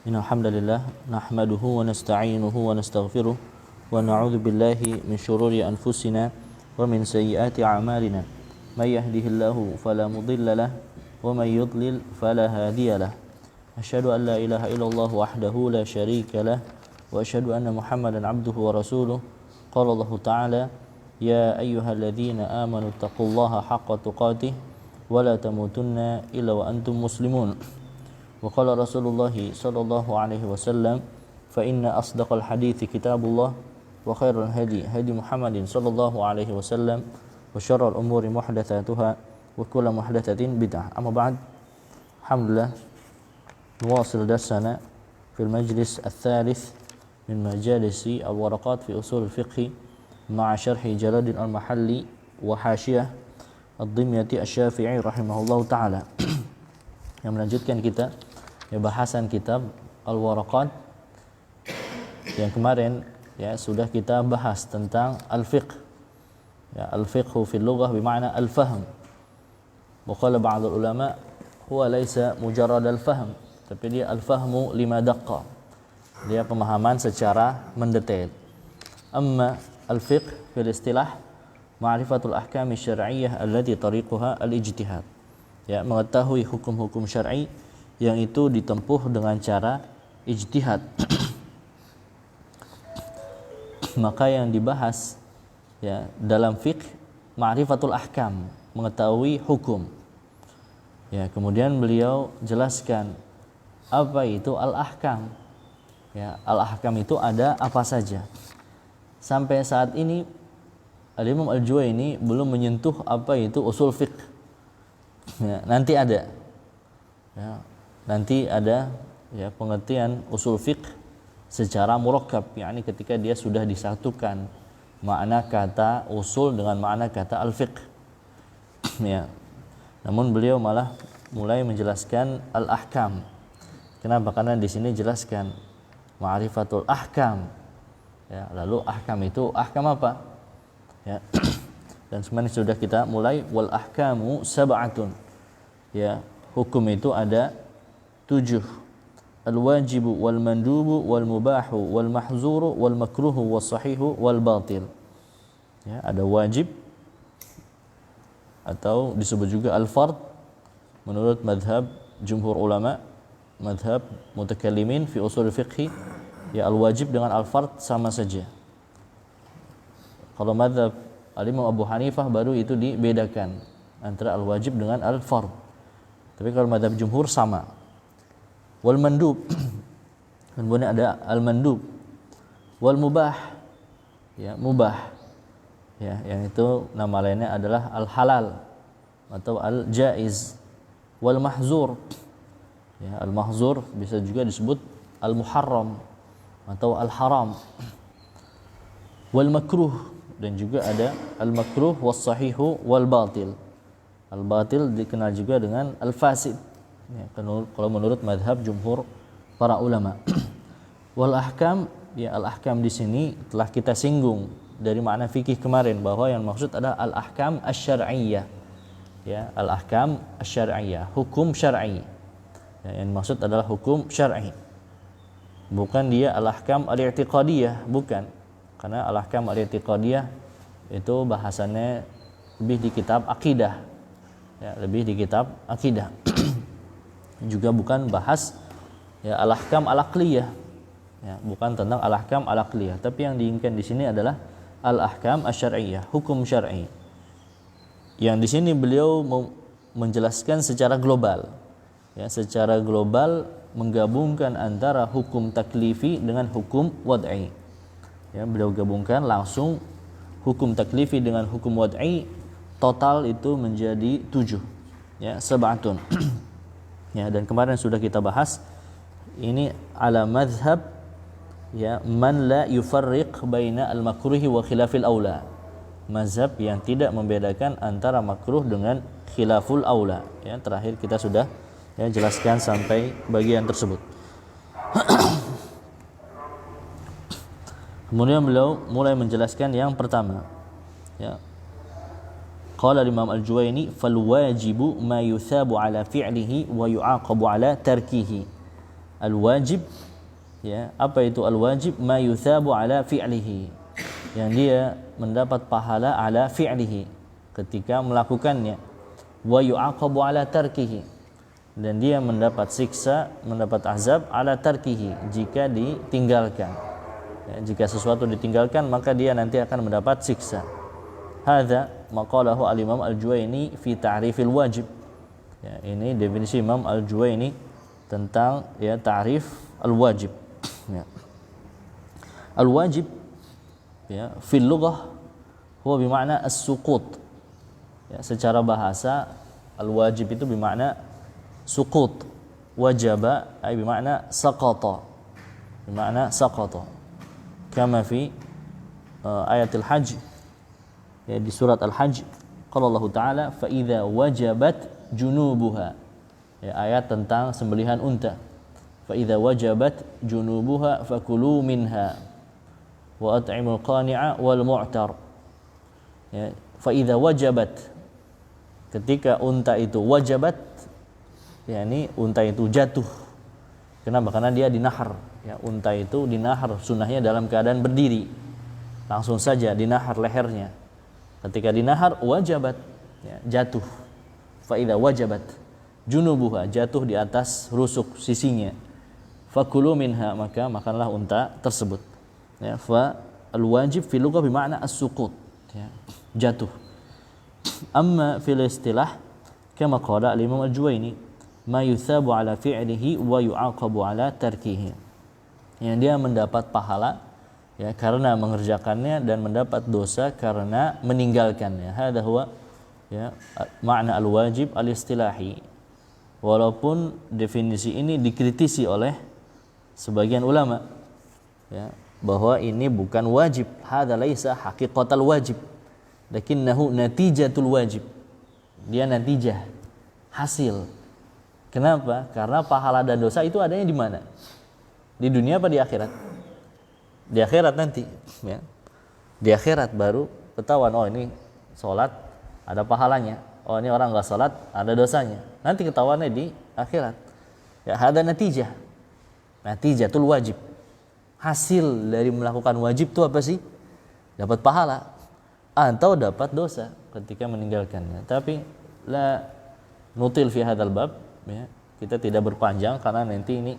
إن الحمد لله نحمده ونستعينه ونستغفره ونعوذ بالله من شرور أنفسنا ومن سيئات أعمالنا من يهده الله فلا مضل له ومن يضلل فلا هادي له أشهد أن لا إله إلا الله وحده لا شريك له وأشهد أن محمدا عبده ورسوله قال الله تعالى يا أيها الذين آمنوا اتقوا الله حق تقاته ولا تموتن إلا وأنتم مسلمون وقال رسول الله صلى الله عليه وسلم فإن أصدق الحديث كتاب الله وخير الهدي هدي محمد صلى الله عليه وسلم وشر الأمور محدثاتها وكل محدثة بدعة أما بعد الحمد لله نواصل درسنا في المجلس الثالث من مجالس الورقات في أصول الفقه مع شرح جلال المحلي وحاشية الضمية الشافعي رحمه الله تعالى yang melanjutkan kita bahasan kitab Al-Waraqat yang kemarin sudah kita bahas tentang al-fiqh. Al-fiqhu fil lughah bermakna al-fahm. Wa qala ba'd ulama huwa laysa mujarrad al-fahm, tapi dia al-fahmu lima daqqa. Dia pemahaman secara mendetail. Amma al-fiqh fil istilah ma'rifatul ahkam asy-syar'iyyah allati tariquha al-ijtihad. Mengetahui hukum-hukum syar'i yang itu ditempuh dengan cara ijtihad. Maka yang dibahas dalam fiqh ma'rifatul ahkam, mengetahui hukum. Kemudian beliau jelaskan apa itu al-ahkam. Al-ahkam itu ada apa saja. Sampai saat ini Al-Imam Al-Juwayni belum menyentuh apa itu usul fiqh. Nanti ada. Nanti ada pengertian usul fiqh secara murakkab, yakni ketika dia sudah disatukan makna kata usul dengan makna kata al-fiqh. Namun beliau malah mulai menjelaskan al-ahkam. Kenapa? Karena di sini jelaskan ma'rifatul ahkam. Lalu ahkam itu ahkam apa? Dan sebenarnya sudah kita mulai wal ahkamu sab'atun. Hukum itu ada 7. Al-wajibu wal mandubu wal mubahu wal mahzuru wal makruhu was sahihu wal batil. Ada wajib atau disebut juga al-fard menurut madhab jumhur ulama, madhab mutakallimin fi usul fiqh. Al-wajib dengan al-fard sama saja. Kalau madhab Al-Imam Abu Hanifah baru itu dibedakan antara al-wajib dengan al-fard. Tapi kalau madhab jumhur sama. Wal mandub, kemudian ada al-mandub. Wal mubah, mubah, yang itu nama lainnya adalah al-halal atau al-jaiz. Wal mahzur, al-mahzur bisa juga disebut al-muharram atau al-haram. Wal makruh, dan juga ada al-makruh was sahihu wal batil. Al-batil dikenal juga dengan al-fasid, kalau menurut madhab jumhur para ulama. Wal ahkam, al-ahkam di sini telah kita singgung dari makna fikih kemarin bahwa yang maksud adalah al-ahkam asy-syar'iyyah. Al-ahkam asy-syar'iyyah, hukum syar'i. Yang maksud adalah hukum syar'i. Bukan dia al-ahkam al-i'tiqadiyah, bukan. Karena al-ahkam al-i'tiqadiyah itu bahasannya lebih di kitab akidah. Lebih di kitab akidah. Juga bukan bahas al-ahkam al-aqliyah. Bukan tentang al-ahkam al-aqliyah, tapi yang diinginkan di sini adalah al-ahkam asy-syar'iyyah, hukum syar'i. Yang di sini beliau menjelaskan secara global. Secara global menggabungkan antara hukum taklifi dengan hukum wad'i. Beliau gabungkan langsung hukum taklifi dengan hukum wad'i, total itu menjadi 7. Sab'atun. Dan kemarin sudah kita bahas ini ala madhab man la yufarriq baina al-makruhi wa khilafil aula. Mazhab yang tidak membedakan antara makruh dengan khilaful aula. Terakhir kita sudah jelaskan sampai bagian tersebut. Kemudian beliau mulai menjelaskan yang pertama. Qala Imam Al-Juwayni fal wajibu ma yuthabu ala fi'lihi wa yu'aqabu ala tarkihi. Al-wajib, ya, apa itu al-wajib? Ma yuthabu ala fi'lihi, yang dia mendapat pahala ala fi'lihi, ketika melakukannya. Wa yu'aqabu ala tarkihi, dan dia mendapat siksa, mendapat azab ala tarkihi, jika ditinggalkan. Ya, jika sesuatu ditinggalkan maka dia nanti akan mendapat siksa. Hadza maqalahu al-Imam Al-Juwaini fi ta'rifil wajib. Ya, ini definisi Imam Al-Juwaini tentang, ya, ta'rif al-wajib. Ya. Al-wajib, ya, fil lughah huwa bermakna as-suqut. Ya, secara bahasa al-wajib itu bermakna suqut. Wajaba ay bermakna saqata. Bermakna saqata. Kama fi ayatil hajj, ya, di surat Al-Hajj, qala Allah Ta'ala fa idza wajabat junubuha, ya, ayat tentang sembelihan unta. Fa idza wajabat junubuha fakulu minha wa at'imul qani'a wal mu'tar. Ya, fa idza wajabat, ketika unta itu wajabat, yakni unta itu jatuh. Kenapa? Karena dia dinahar. Ya, unta itu dinahar, sunnahnya dalam keadaan berdiri. Langsung saja dinahar lehernya. Ketika dinahar wajabat, ya, jatuh. Fa idza wajabat junubuha, jatuh di atas rusuk sisinya. Fakulu minha, maka makanlah unta tersebut. Ya, fa al-wajib fil lughah bermakna as-suqut, ya, jatuh. Amma fil istilah kama qala al-Imam Al-Juwaini, ma yuthabu ala fi'lihi wa yu'aqabu ala tarkihi, yang dia mendapat pahala, ya, karena mengerjakannya dan mendapat dosa karena meninggalkannya. Hadza huwa, ya, makna al-wajib al-istilahi. Walaupun definisi ini dikritisi oleh sebagian ulama, ya, bahwa ini bukan wajib. Hadza laisa haqiqatal wajib, lakinnahu natijatul wajib. Dia natijah, hasil. Kenapa? Karena pahala dan dosa itu adanya di mana? Di dunia apa di akhirat? Di akhirat nanti, ya. Di akhirat baru ketahuan, oh ini sholat ada pahalanya, oh ini orang nggak sholat ada dosanya. Nanti ketahuannya di akhirat. Ya, ada natijah, natijatul wajib. Hasil dari melakukan wajib itu apa sih? Dapat pahala atau dapat dosa ketika meninggalkannya. Tapi la nutil fi hadzal bab, ya, kita tidak berpanjang karena nanti ini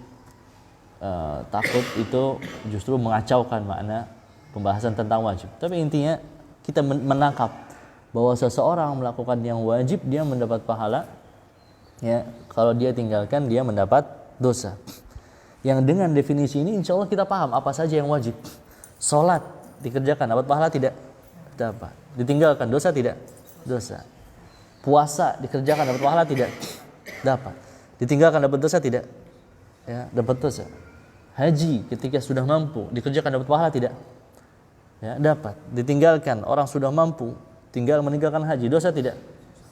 takut itu justru mengacaukan makna pembahasan tentang wajib. Tapi intinya kita menangkap bahwa seseorang melakukan yang wajib dia mendapat pahala, ya, kalau dia tinggalkan dia mendapat dosa. Yang dengan definisi ini insya Allah kita paham apa saja yang wajib. Sholat dikerjakan dapat pahala tidak? Dapat. Ditinggalkan dosa tidak? Dosa. Puasa dikerjakan dapat pahala tidak? Dapat. Ditinggalkan dapat dosa tidak? Ya, dapat dosa. Haji ketika sudah mampu dikerjakan dapat pahala tidak? Ya, dapat. Ditinggalkan orang sudah mampu tinggal meninggalkan haji, dosa tidak?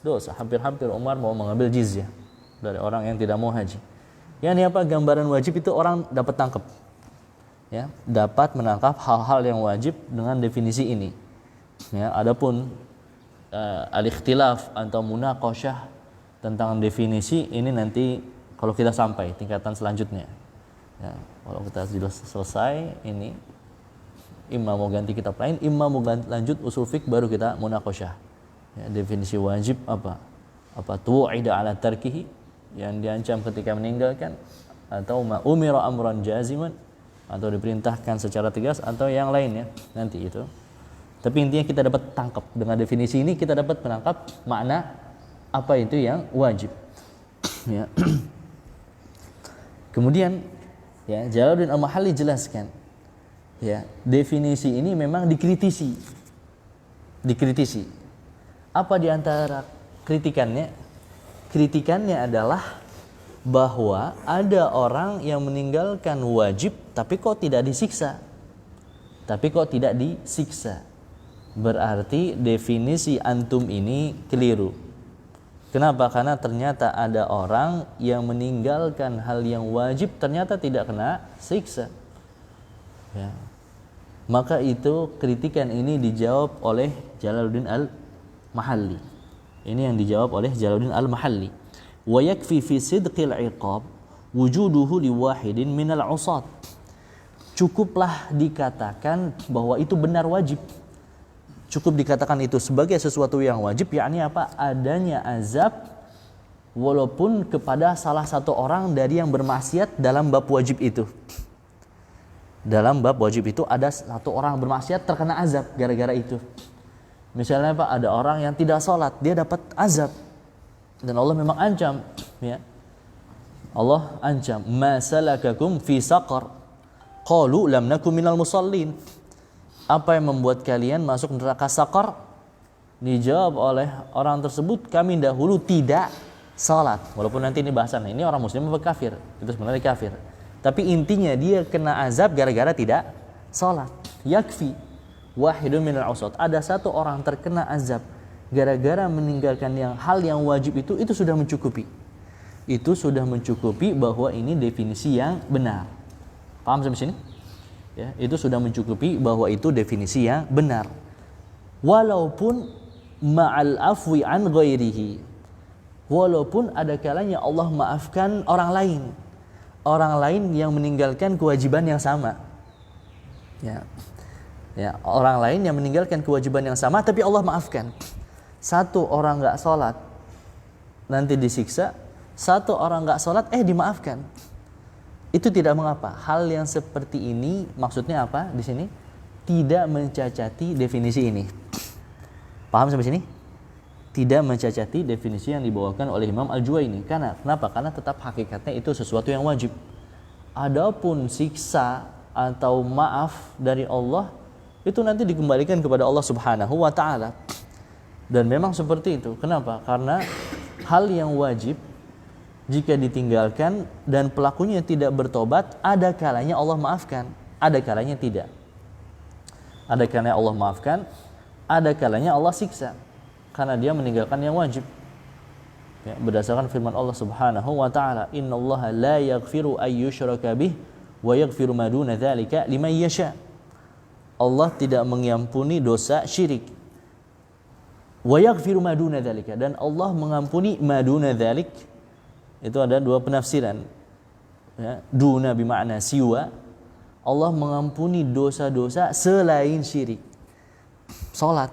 Dosa. Hampir-hampir Umar mau mengambil jizyah dari orang yang tidak mau haji. Yani apa? Gambaran wajib itu orang dapat tangkap, ya, dapat menangkap hal-hal yang wajib dengan definisi ini. Ya, adapun al-ikhtilaf atau munaqasyah tentang definisi ini nanti kalau kita sampai tingkatan selanjutnya. Ya, kalau kita sudah selesai ini, imma mau ganti kitab lain, imma mau lanjut usul fiqh baru kita munaqasyah. Ya, definisi wajib apa? Apa tu'ida ala tarkihi, yang diancam ketika meninggalkan, atau ma umira amran jaziman, atau diperintahkan secara tegas, atau yang lainnya nanti itu. Tapi intinya kita dapat tangkap dengan definisi ini, kita dapat menangkap makna apa itu yang wajib. Ya. Kemudian, ya, Jalaluddin Al-Mahalli jelaskan, ya, definisi ini memang dikritisi. Apa di antara kritikannya? Kritikannya adalah bahwa ada orang yang meninggalkan wajib tapi kok tidak disiksa. Berarti definisi antum ini keliru. Kenapa? Karena ternyata ada orang yang meninggalkan hal yang wajib ternyata tidak kena siksa. Ya. Maka itu kritikan ini dijawab oleh Jalaluddin Al-Mahalli. Ini yang dijawab oleh Jalaluddin Al-Mahalli. Wa yakfi fi sidqil iqab wujuduhu liwahidin minal usat. Cukuplah dikatakan bahwa itu benar wajib. Cukup dikatakan itu sebagai sesuatu yang wajib, yakni apa? Adanya azab walaupun kepada salah satu orang dari yang bermaksiat dalam bab wajib itu. Dalam bab wajib itu ada satu orang bermaksiat terkena azab gara-gara itu. Misalnya Pak, ada orang yang tidak sholat, dia dapat azab. Dan Allah memang ancam, ya. Allah ancam, ma salakakum fi saqar? Qalu lam nakum minal musallin. Apa yang membuat kalian masuk neraka saqar? Dijawab oleh orang tersebut, kami dahulu tidak salat. Walaupun nanti ini bahasannya, ini orang muslim apa kafir? Itu sebenarnya kafir. Tapi intinya dia kena azab gara-gara tidak salat. Yakfi wahidun minal usat. Ada satu orang terkena azab gara-gara meninggalkan hal yang wajib itu sudah mencukupi. Itu sudah mencukupi bahwa ini definisi yang benar. Paham sampai sini? Ya, itu sudah mencukupi bahwa itu definisi yang benar. Walaupun ma'al afwi an ghairihi. Walaupun ada kalanya Allah maafkan orang lain. Orang lain yang meninggalkan kewajiban yang sama. Ya. Ya, orang lain yang meninggalkan kewajiban yang sama tapi Allah maafkan. Satu orang enggak sholat nanti disiksa, satu orang enggak sholat dimaafkan. Itu tidak mengapa. Hal yang seperti ini maksudnya apa di sini? Tidak mencacati definisi ini. Paham sampai sini? Tidak mencacati definisi yang dibawakan oleh Imam Al-Juwaini. Kenapa? Karena tetap hakikatnya itu sesuatu yang wajib. Adapun siksa atau maaf dari Allah itu nanti dikembalikan kepada Allah Subhanahu wa taala. Dan memang seperti itu. Kenapa? Karena hal yang wajib jika ditinggalkan dan pelakunya tidak bertobat, ada kalanya Allah maafkan, ada kalanya tidak. Ada kalanya Allah maafkan, ada kalanya Allah siksa karena dia meninggalkan yang wajib. Ya, berdasarkan firman Allah Subhanahu wa taala, "Innallaha la yaghfiru ay yushraka bih wa yaghfiru ma duna dzalika liman yasha." Allah tidak mengampuni dosa syirik. Wa yaghfiru ma duna dzalika, dan Allah mengampuni ma duna dzalik. Itu ada dua penafsiran. Ya, duna bermakna siwa. Allah mengampuni dosa-dosa selain syirik. Salat.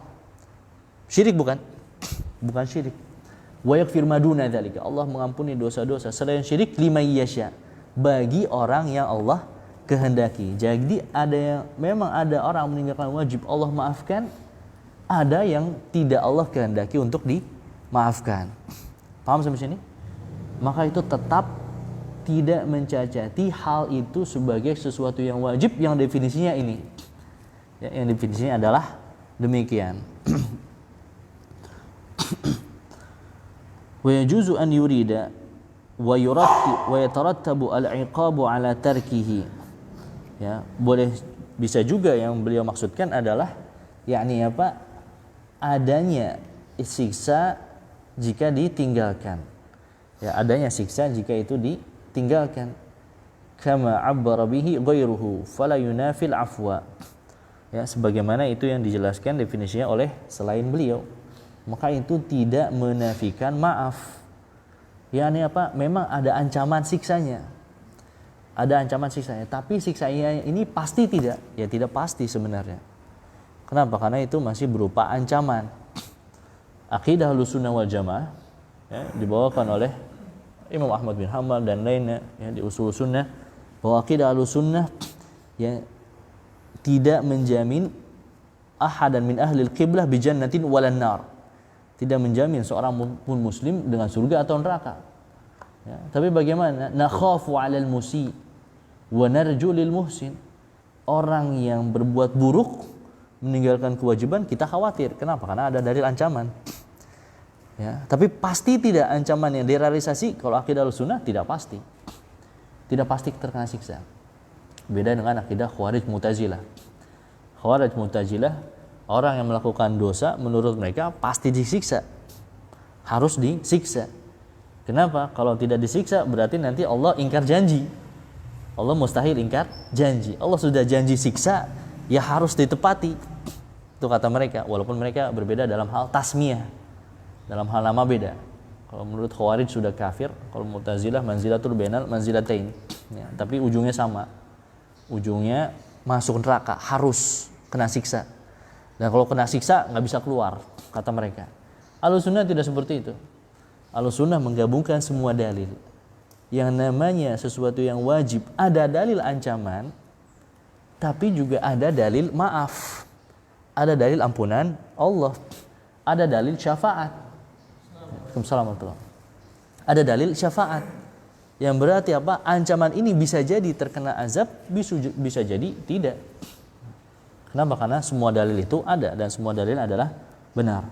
Syirik bukan? Bukan syirik. Wa yaghfir ma duna dzalika. Allah mengampuni dosa-dosa selain syirik liman yasha. Bagi orang yang Allah kehendaki. Jadi memang ada orang meninggalkan wajib Allah maafkan, ada yang tidak Allah kehendaki untuk dimaafkan. Paham sampai sini? Maka itu tetap tidak mencacati hal itu sebagai sesuatu yang wajib yang definisinya ini. Ya, yang definisinya adalah demikian. Wa yajuzu an yurida wa yatarattabu al-iqabu ala tarkihi. Ya, bisa juga yang beliau maksudkan adalah yakni apa? Adanya siksa jika ditinggalkan. Ya, adanya siksa jika itu ditinggalkan. Kama abbara bihi ghairuhu fala yunafil afwa. Ya, sebagaimana itu yang dijelaskan definisinya oleh selain beliau. Maka itu tidak menafikan maaf. yakni apa? Memang ada ancaman siksanya. Ada ancaman siksanya, tapi siksanya ini pasti tidak? Ya tidak pasti sebenarnya. Kenapa? Karena itu masih berupa ancaman. Aqidah Ahlussunnah wal Jamaah ya, dibawakan oleh Imam Ahmad bin Hanbal dan lainnya ya, di Ushul Sunnah, bahwa aqidah Ahlussunnah ya tidak menjamin ahadan min ahlil qiblah bi jannatin walan nar. Tidak menjamin seorang pun muslim dengan surga atau neraka. Ya, tapi bagaimana? Nakhafu 'alal musi wa narju lil muhsin. Orang yang berbuat buruk meninggalkan kewajiban kita khawatir. Kenapa? Karena ada dalil ancaman. Ya, tapi pasti tidak ancaman yang direalisasi. Kalau akidah Ahlussunnah tidak pasti. Tidak pasti terkena siksa. Beda dengan akidah Khawarij Mu'tazilah. Khawarij Mu'tazilah, orang yang melakukan dosa menurut mereka pasti disiksa. Harus disiksa. Kenapa? Kalau tidak disiksa berarti nanti Allah ingkar janji. Allah mustahil ingkar janji. Allah sudah janji siksa, ya harus ditepati. Itu kata mereka, walaupun mereka berbeda dalam hal tasmiyah. Dalam hal nama beda. Kalau menurut Khawarij sudah kafir, kalau Mu'tazilah manzilatul bainal manzilatain. Ya, tapi ujungnya sama. Ujungnya masuk neraka, harus kena siksa. Dan kalau kena siksa nggak bisa keluar, kata mereka. Ahlussunnah tidak seperti itu. Ahlussunnah menggabungkan semua dalil. Yang namanya sesuatu yang wajib, ada dalil ancaman, tapi juga ada dalil maaf. Ada dalil ampunan Allah. Ada dalil syafaat. Waalaikumsalam. Ada dalil syafaat yang berarti apa? Ancaman ini bisa jadi terkena azab, bisa jadi tidak. Kenapa? Karena semua dalil itu ada dan semua dalil adalah benar.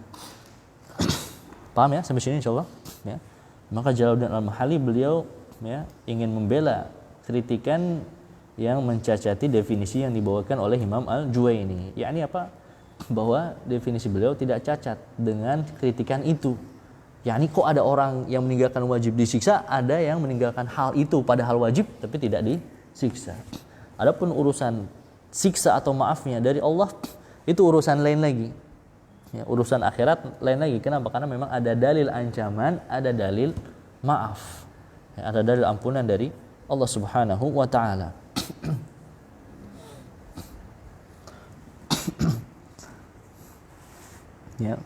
Paham ya sampai sini insyaallah? Ya. Maka Jalaluddin Al-Mahalli beliau ya ingin membela kritikan yang mencacati definisi yang dibawakan oleh Imam Al-Juwaini. Yakni apa? Bahwa definisi beliau tidak cacat dengan kritikan itu. Yakni kok ada orang yang meninggalkan wajib disiksa, ada yang meninggalkan hal itu padahal wajib tapi tidak disiksa. Adapun urusan siksa atau maafnya dari Allah itu urusan lain lagi. Ya, urusan akhirat lain lagi. Kenapa? Karena memang ada dalil ancaman, ada dalil maaf. Ya, ada dalil ampunan dari Allah Subhanahu wa taala. Ya.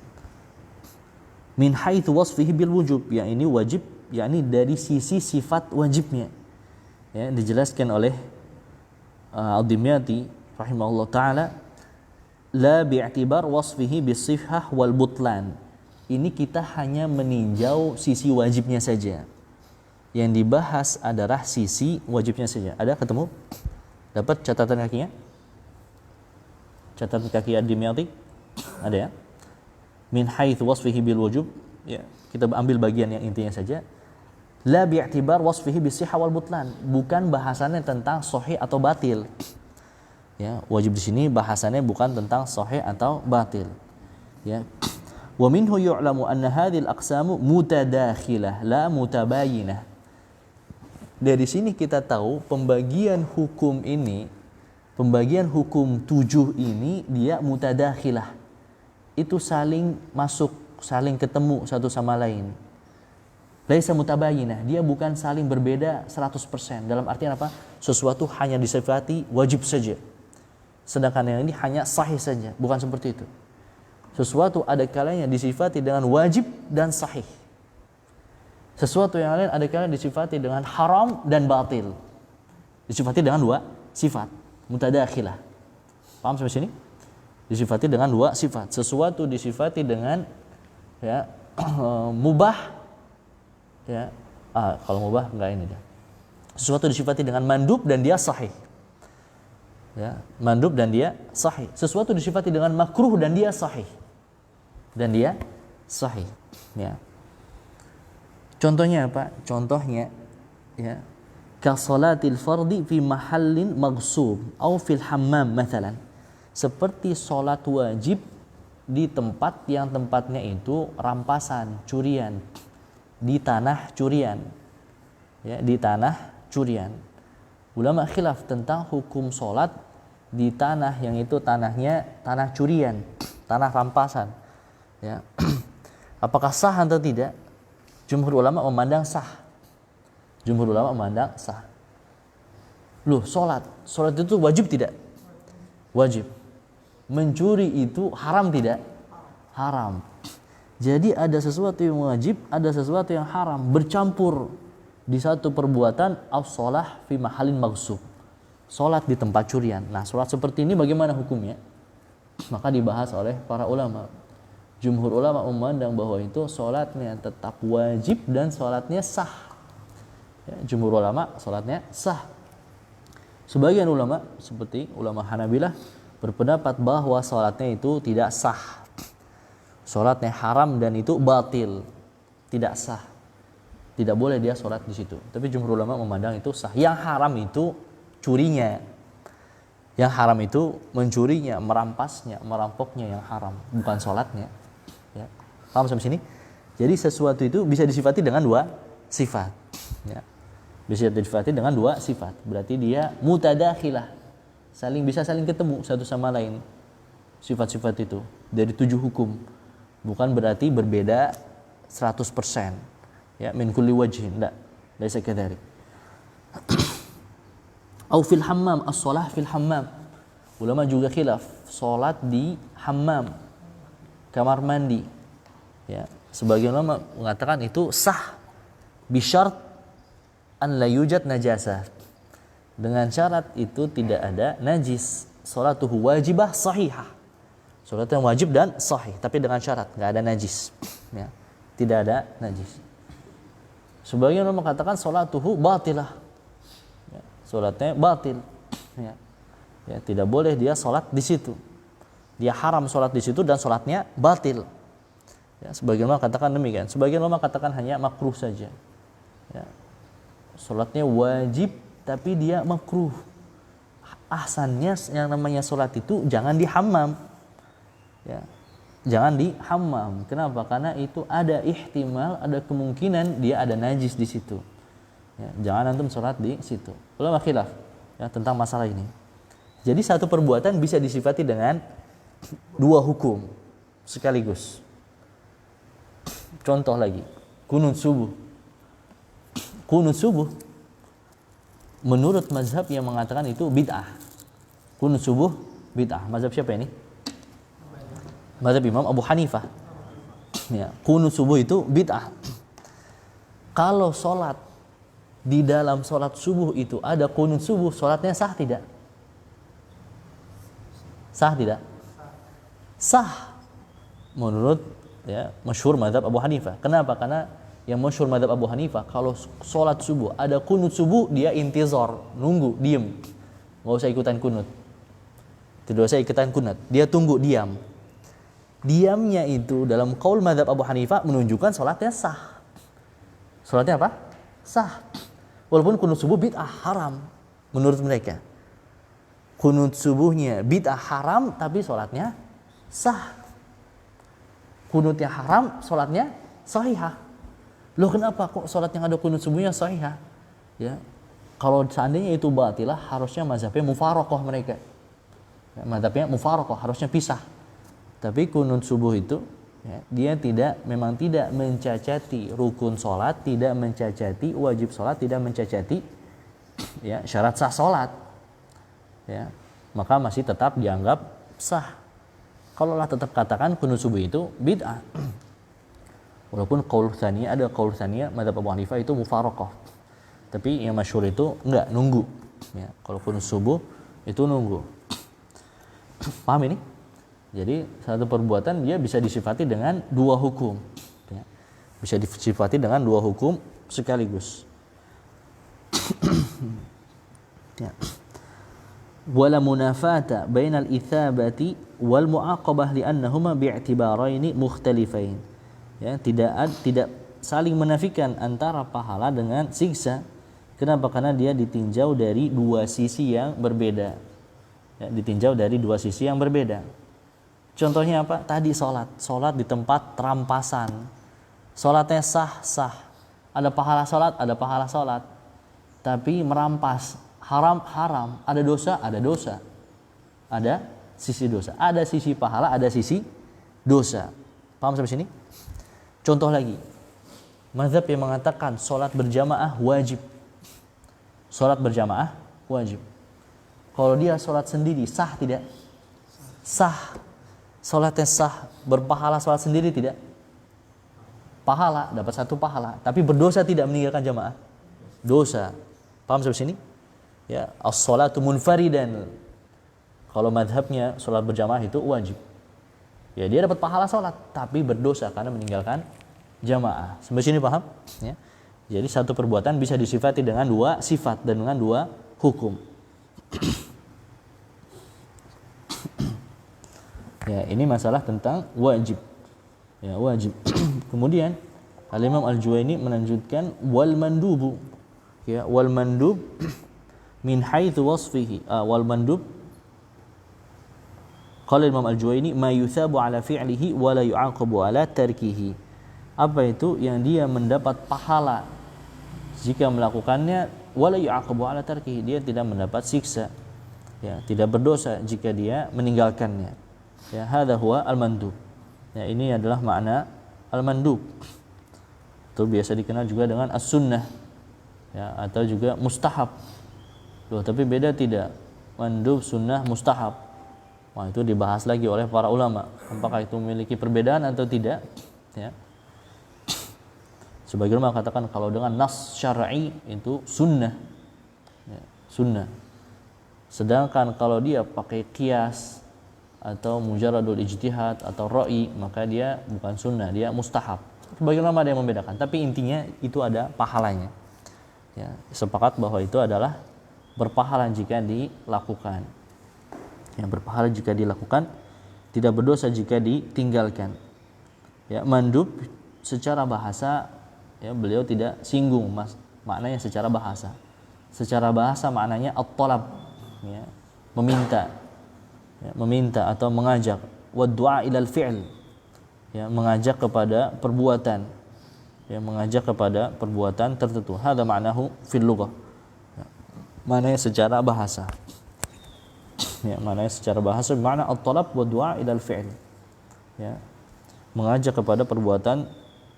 Min haitsu wasfihi bil wujub, ya ini wajib, yakni dari sisi sifat wajibnya. Ya, dijelaskan oleh Ad-Dimyati rahimahullah taala, la bi'tibar wasfihi bis sihhah wal butlan. Ini kita hanya meninjau sisi wajibnya saja. Yang dibahas adalah sisi wajibnya saja. Ada ketemu? Dapat catatan kakinya? Catatan kaki Ad-Dimyati? Ada ya? Min haitsu wasfihi bil wujub, ya kita ambil bagian yang intinya saja. La bi'tibar wasfihi bis sihhah wal butlan, bukan bahasannya tentang sahih atau batil. Ya, wajib di sini bahasannya bukan tentang sahih atau batil. Ya. Wa minhu yu'lamu anna hadhil aqsamu mutadakhilah la mutabayinah. Dari sini kita tahu pembagian hukum ini, pembagian hukum 7 ini dia mutadakhilah. Itu saling masuk, saling ketemu satu sama lain. Laisa mutabayinah, dia bukan saling berbeda 100%. Dalam artian apa? Sesuatu hanya disifati wajib saja. Sedangkan yang ini hanya sahih saja, bukan seperti itu. Sesuatu ada kalanya disifati dengan wajib dan sahih. Sesuatu yang lain ada kalanya disifati dengan haram dan batil. Disifati dengan dua sifat, mutadakhilah. Paham sampai sini? Disifati dengan dua sifat. Sesuatu disifati dengan ya mubah, ya kalau mubah enggak ini dia. Sesuatu disifati dengan mandub dan dia sahih. Ya, mandub dan dia sahih. Sesuatu disifati dengan makruh dan dia sahih. Dan dia sahih. Ya. Contohnya apa? Contohnya ya ka salatil fardhi fi mahallin maghsub atau fil hammam mathalan. Seperti sholat wajib di tempat yang tempatnya itu rampasan, curian, di tanah curian, ya, di tanah curian. Ulama khilaf tentang hukum sholat di tanah yang itu tanahnya tanah curian, tanah rampasan. Ya. Apakah sah atau tidak? Jumhur ulama memandang sah. Jumhur ulama memandang sah. Loh, sholat itu wajib tidak? Wajib. Mencuri itu haram tidak? Haram. Jadi ada sesuatu yang wajib, ada sesuatu yang haram, bercampur di satu perbuatan. As-shalah fi mahallin maghsub. Salat di tempat curian. Nah, salat seperti ini bagaimana hukumnya? Maka dibahas oleh para ulama. Jumhur ulama memandang bahwa itu salatnya tetap wajib dan salatnya sah. Ya, jumhur ulama salatnya sah. Sebagian ulama seperti ulama Hanabilah berpendapat bahwa sholatnya itu tidak sah. Sholatnya haram dan itu batil. Tidak sah. Tidak boleh dia sholat di situ. Tapi jumhur ulama memandang itu sah. Yang haram itu curinya. Yang haram itu mencurinya, merampasnya, merampoknya yang haram. Bukan sholatnya. Ya. Paham sampai sini? Jadi sesuatu itu bisa disifati dengan dua sifat. Ya. Bisa disifati dengan dua sifat. Berarti dia mutadakhilah. Bisa saling ketemu satu sama lain sifat-sifat itu dari 7 hukum. Bukan berarti berbeda 100%. Ya, min kulli wajhin. La, laisa kadzalik. Au fil hammam, as-shalah fil hammam. Ulama juga khilaf, salat di hammam, kamar mandi. Ya, sebagian ulama mengatakan itu sah bisyart an la yujad najasah. Dengan syarat itu tidak ada najis. Salatuhu wajibah sahihah. Salat yang wajib dan sahih, tapi dengan syarat enggak ada najis. Ya, tidak ada najis. Sebagian ulama mengatakan salatuhu batilah. Ya, salatnya batil. Ya. Ya, tidak boleh dia salat di situ. Dia haram salat di situ dan salatnya batil. Ya, sebagian ulama katakan demikian. Sebagian ulama katakan hanya makruh saja. Ya. Salatnya wajib tapi dia makruh. Ahsannya yang namanya salat itu jangan di hammam. Ya. Jangan di hammam. Kenapa? Karena itu ada ihtimal, ada kemungkinan dia ada najis di situ. Ya, jangan antum salat di situ. Ulama khilaf ya tentang masalah ini. Jadi satu perbuatan bisa disifati dengan dua hukum sekaligus. Contoh lagi, kunut subuh. Kunut subuh menurut mazhab yang mengatakan itu bid'ah. Kunut subuh bid'ah. Mazhab siapa ini? Mazhab Imam Abu Hanifah. Ya, kunut subuh itu bid'ah. Kalau sholat di dalam sholat subuh itu ada kunut subuh, sholatnya sah tidak? Sah tidak? Sah. Menurut ya masyhur mazhab Abu Hanifah. Kenapa? Karena yang masyhur mazhab Abu Hanifah kalau sholat subuh ada kunut subuh dia intizar, nunggu, diem. Enggak usah ikutan kunut. Tidak usah ikutan kunut. Dia tunggu diam. Diamnya itu dalam qaul mazhab Abu Hanifah menunjukkan sholatnya sah. Sholatnya apa? Sah. Walaupun kunut subuh bid'ah haram menurut mereka. Kunut subuhnya bid'ah haram tapi sholatnya sah. Kunutnya haram, sholatnya sahihah. Loh kenapa kok sholat yang ada kunut subuhnya sahihah? Ya, kalau seandainya itu batilah harusnya mazhabnya mufaraqah mereka. Ya, mazhabnya mufaraqah harusnya pisah. Tapi kunut subuh itu ya, dia memang tidak mencacati rukun sholat, tidak mencacati wajib sholat, tidak mencacati ya syarat sah sholat. Ya, maka masih tetap dianggap sah. Kalau lah tetap katakan kunut subuh itu bid'ah. Walaupun qaul tsaniyah ada qaul tsaniyah mazhab Abu Hanifah itu mufaraqah. Tapi yang masyhur itu enggak nunggu. Ya, kalau kunut subuh itu nunggu. Paham ini? Jadi satu perbuatan dia bisa disifati dengan dua hukum. Ya, bisa disifati dengan dua hukum sekaligus. Ya. Wala munafata bainal itsabati wal muaqabah li'annahuma bi'tibaraini mukhtalifain. Ya, tidak saling menafikan antara pahala dengan siksa. Kenapa? Karena dia ditinjau dari dua sisi yang berbeda. Ya, ditinjau dari dua sisi yang berbeda. Contohnya apa? Tadi sholat di tempat terampasan. Sholatnya sah. Ada pahala sholat. Tapi merampas haram. Ada dosa. Ada sisi dosa. Ada sisi pahala, ada sisi dosa. Paham sampai sini? Contoh lagi. Mazhab yang mengatakan sholat berjamaah wajib. Sholat berjamaah wajib. Kalau dia sholat sendiri sah tidak? Sah. Sholatnya sah, berpahala sholat sendiri tidak? Pahala, dapat satu pahala. Tapi berdosa tidak meninggalkan jamaah? Dosa. Paham sampai sini? Ya, as-sholatu munfaridan. Kalau madhabnya sholat berjamaah itu wajib. Ya, dia dapat pahala sholat, tapi berdosa karena meninggalkan jamaah. Sampai sini paham? Ya. Jadi satu perbuatan bisa disifati dengan dua sifat dan dengan dua hukum. Ya, ini masalah tentang wajib. Ya, wajib. Kemudian Al-Imam Al-Juwaini melanjutkan wal mandubu. Ya, wal mandub min haitsu wasfihi. Wal mandub qala Imam Al-Juwaini ma yuthabu ala fi'lihi wa la yu'aqabu ala tarkihi. Apa itu? Yang dia mendapat pahala jika melakukannya, wa la yu'aqabu ala tarkihi. Dia tidak mendapat siksa. Ya, tidak berdosa jika dia meninggalkannya. Ya, hadza huwa al-mandub. Ya, ini adalah makna al-mandub. atau biasa dikenal juga dengan as-sunnah, ya, atau juga mustahab. Loh, tapi beda tidak? Mandub, sunnah, mustahab. Wah, itu dibahas lagi oleh para ulama. Apakah itu memiliki perbedaan atau tidak? Ya. Sebagian ulama katakan kalau dengan nas syar'i itu sunnah, ya, sunnah. Sedangkan kalau dia pakai qiyas atau mujaradul ijtihad atau ra'i, maka dia bukan sunnah, dia mustahab. Sebagian ulama ada yang membedakan, tapi intinya itu ada pahalanya. Ya, sepakat bahwa itu adalah berpahala jika dilakukan. Yang berpahala jika dilakukan, tidak berdosa jika ditinggalkan. Ya, mandub secara bahasa, ya, beliau tidak singgung maknanya secara bahasa. Secara bahasa maknanya at-talab, ya, meminta, ya, meminta atau mengajak. Wa du'a ilal fi'l, ya, mengajak kepada perbuatan, ya, mengajak kepada perbuatan tertentu. Hadza ma'nahu fil lughah. Ya, maknanya secara bahasa. Ya, maknanya secara bahasa bermakna at-talab wa du'a ilal fi'l. Ya, mengajak kepada perbuatan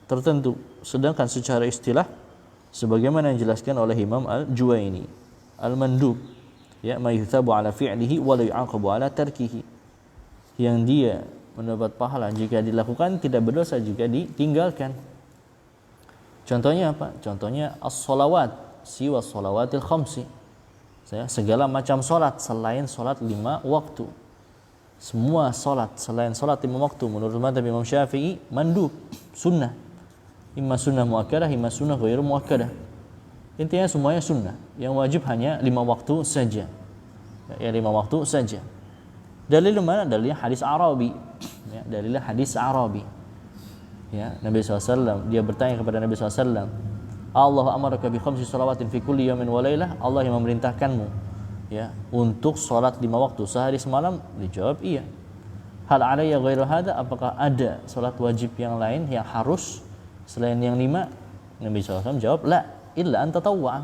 tertentu. Sedangkan secara istilah sebagaimana yang dijelaskan oleh Imam Al-Juwaini, al-mandub, ya, ma yuthabu ala fi'lihi wa la yu'aqabu ala tarkihi. Yang dia mendapat pahala jika dilakukan, tidak berdosa jika ditinggalkan. Contohnya apa? Contohnya as-shalawat, siwa shalawatil khamsi. Segala macam solat selain solat 5 waktu. Semua solat selain solat 5 waktu menurut mazhab Imam Syafi'i mandub, sunnah. Imma sunnah muakkadah, imma sunnah ghairu muakkadah. Intinya semuanya sunnah. Yang wajib hanya 5 waktu saja. Ya, 5 waktu saja. Dalil mana? Dalilnya hadis Arabi. Ya, dalilnya hadis Arabi. Ya, Nabi SAW, dia bertanya kepada Nabi SAW, Allah amaraka bi khamsi salawatin fi kulli yawmin wa lailah. Allah yang memerintahkanmu, ya, untuk salat 5 waktu sehari semalam. Dijawab iya. Hal alayya ghairu hadza, apakah ada salat wajib yang lain yang harus selain yang 5? Nabi SAW jawab la illa an tatawwa,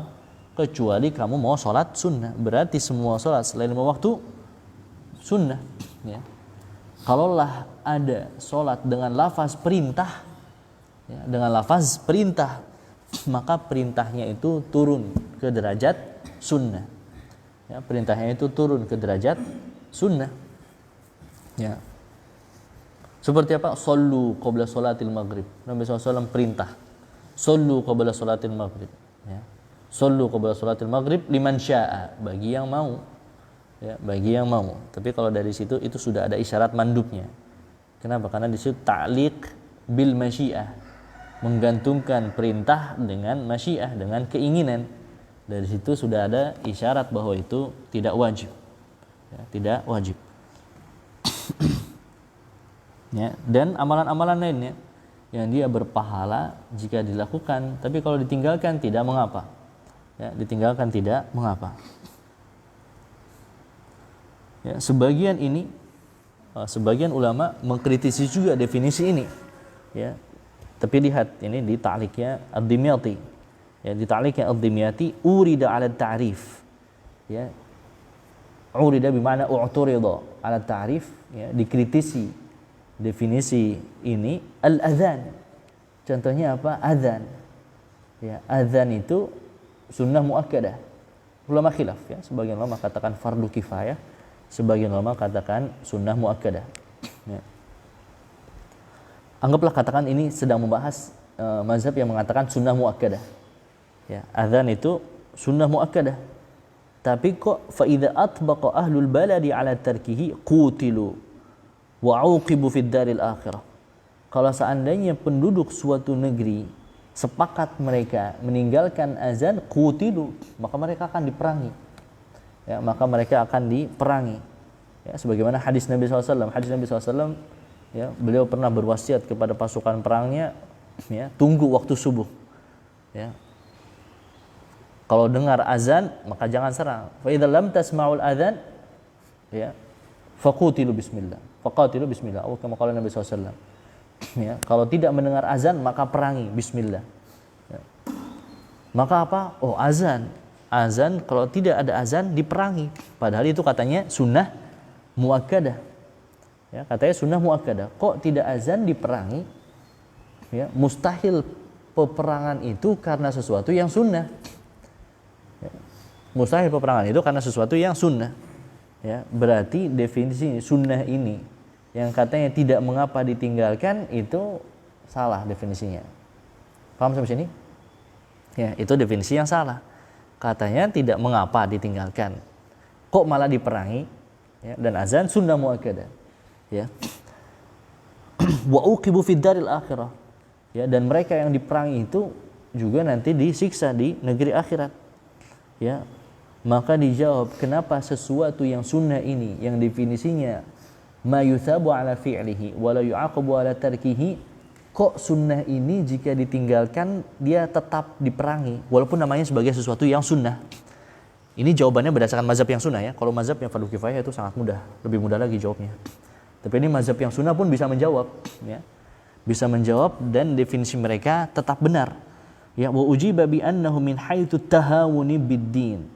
kecuali kamu mau salat sunnah. Berarti semua salat selain 5 waktu sunnah, ya. Kalaulah ada salat dengan lafaz perintah, ya, dengan lafaz perintah, maka perintahnya itu turun ke derajat sunnah. Ya, perintahnya itu turun ke derajat sunnah. Ya. Seperti apa? Shallu qabla sholatil maghrib. Nabi SAW perintah. Shallu qabla sholatil maghrib. Ya. Shallu qabla sholatil maghrib liman syaa, bagi yang mau. Ya, bagi yang mau. Tapi kalau dari situ itu sudah ada isyarat mandubnya. Kenapa? Karena di situ ta'liq bil masyiah, menggantungkan perintah dengan masyiah, dengan keinginan. Dari situ sudah ada isyarat bahwa itu tidak wajib, ya, tidak wajib. Ya, dan amalan-amalan lainnya yang dia berpahala jika dilakukan, tapi kalau ditinggalkan tidak mengapa. Ya, ditinggalkan tidak mengapa. Ya, sebagian ulama mengkritisi juga definisi ini. Ya. Tapi lihat ini di ta'liqnya Ad-Dimyati. Ya, di ta'liqnya Ad-Dimyati urida 'ala ta'rif. Ya. Urida bermakna u'turida 'ala ta'rif, ya, dikritisi definisi ini al-adzan. Contohnya apa? Adzan. Ya, adzan itu sunnah muakkadah. Ulama khilaf, ya. Sebagian ulama katakan fardu kifayah, sebagian ulama katakan sunnah muakkadah. Ya. Anggaplah katakan ini sedang membahas mazhab yang mengatakan sunnah muakkadah. Ya, azan itu sunnah muakkadah. Tapi kok fa idza atbaqa ahlul baladi ala tarkihi qutilu wa uqibu fid daril akhirah. Kalau seandainya penduduk suatu negeri sepakat mereka meninggalkan azan, qutilu, maka mereka akan diperangi. Ya, maka mereka akan diperangi. Ya, sebagaimana hadis Nabi SAW. Hadis Nabi SAW, ya, beliau pernah berwasiat kepada pasukan perangnya, ya, tunggu waktu subuh. Ya. Kalau dengar azan maka jangan serang. Fa idza lam tasma'ul adzan, ya, faqutilu bismillah. Faqatilu bismillah. Atau kama qala Nabi SAW. Ya, kalau tidak mendengar azan maka perangi bismillah. Ya. Maka apa? Oh, azan. Azan, kalau tidak ada azan diperangi. Padahal itu katanya sunnah muakkadah. Ya, katanya sunnah muakkadah. Kok tidak azan diperangi? Ya, mustahil peperangan itu karena sesuatu yang sunnah. Ya. Mustahil peperangan itu karena sesuatu yang sunnah. Ya, berarti definisi sunnah ini yang katanya tidak mengapa ditinggalkan itu salah definisinya. Paham sampai sini? Ya, itu definisi yang salah. Katanya tidak mengapa ditinggalkan, kok malah diperangi. Ya, dan azan sunnah muakkadah. Ya. Wa uqibu fid daril akhirah. Ya, dan mereka yang diperangi itu juga nanti disiksa di negeri akhirat. Ya. Maka dijawab, kenapa sesuatu yang sunnah ini yang definisinya ma yuthabu ala fi'lihi wa la yu'aqabu ala tarkihi, kok sunnah ini jika ditinggalkan dia tetap diperangi walaupun namanya sebagai sesuatu yang sunnah? Ini jawabannya berdasarkan mazhab yang sunnah ya. Kalau mazhab yang fardu kifayah itu sangat mudah, lebih mudah lagi jawabnya. Tapi ini mazhab yang sunnah pun bisa menjawab ya. Bisa menjawab dan definisi mereka tetap benar. Ya, wa ujiba bi annahu min haitsu tahawuni bid-din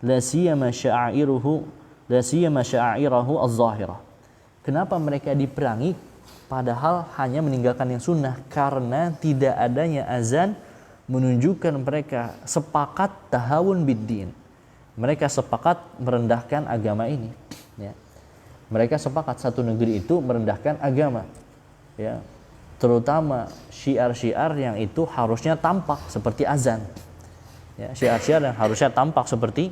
la siyama sya'airuhu az-zahirah. Kenapa mereka diperangi padahal hanya meninggalkan yang sunnah? Karena tidak adanya azan menunjukkan mereka sepakat tahawun bid-din. Mereka sepakat merendahkan agama ini. Ya. Mereka sepakat satu negeri itu merendahkan agama. Ya. Terutama syiar-syiar yang itu harusnya tampak seperti azan. Ya, syiar-syiar yang harusnya tampak seperti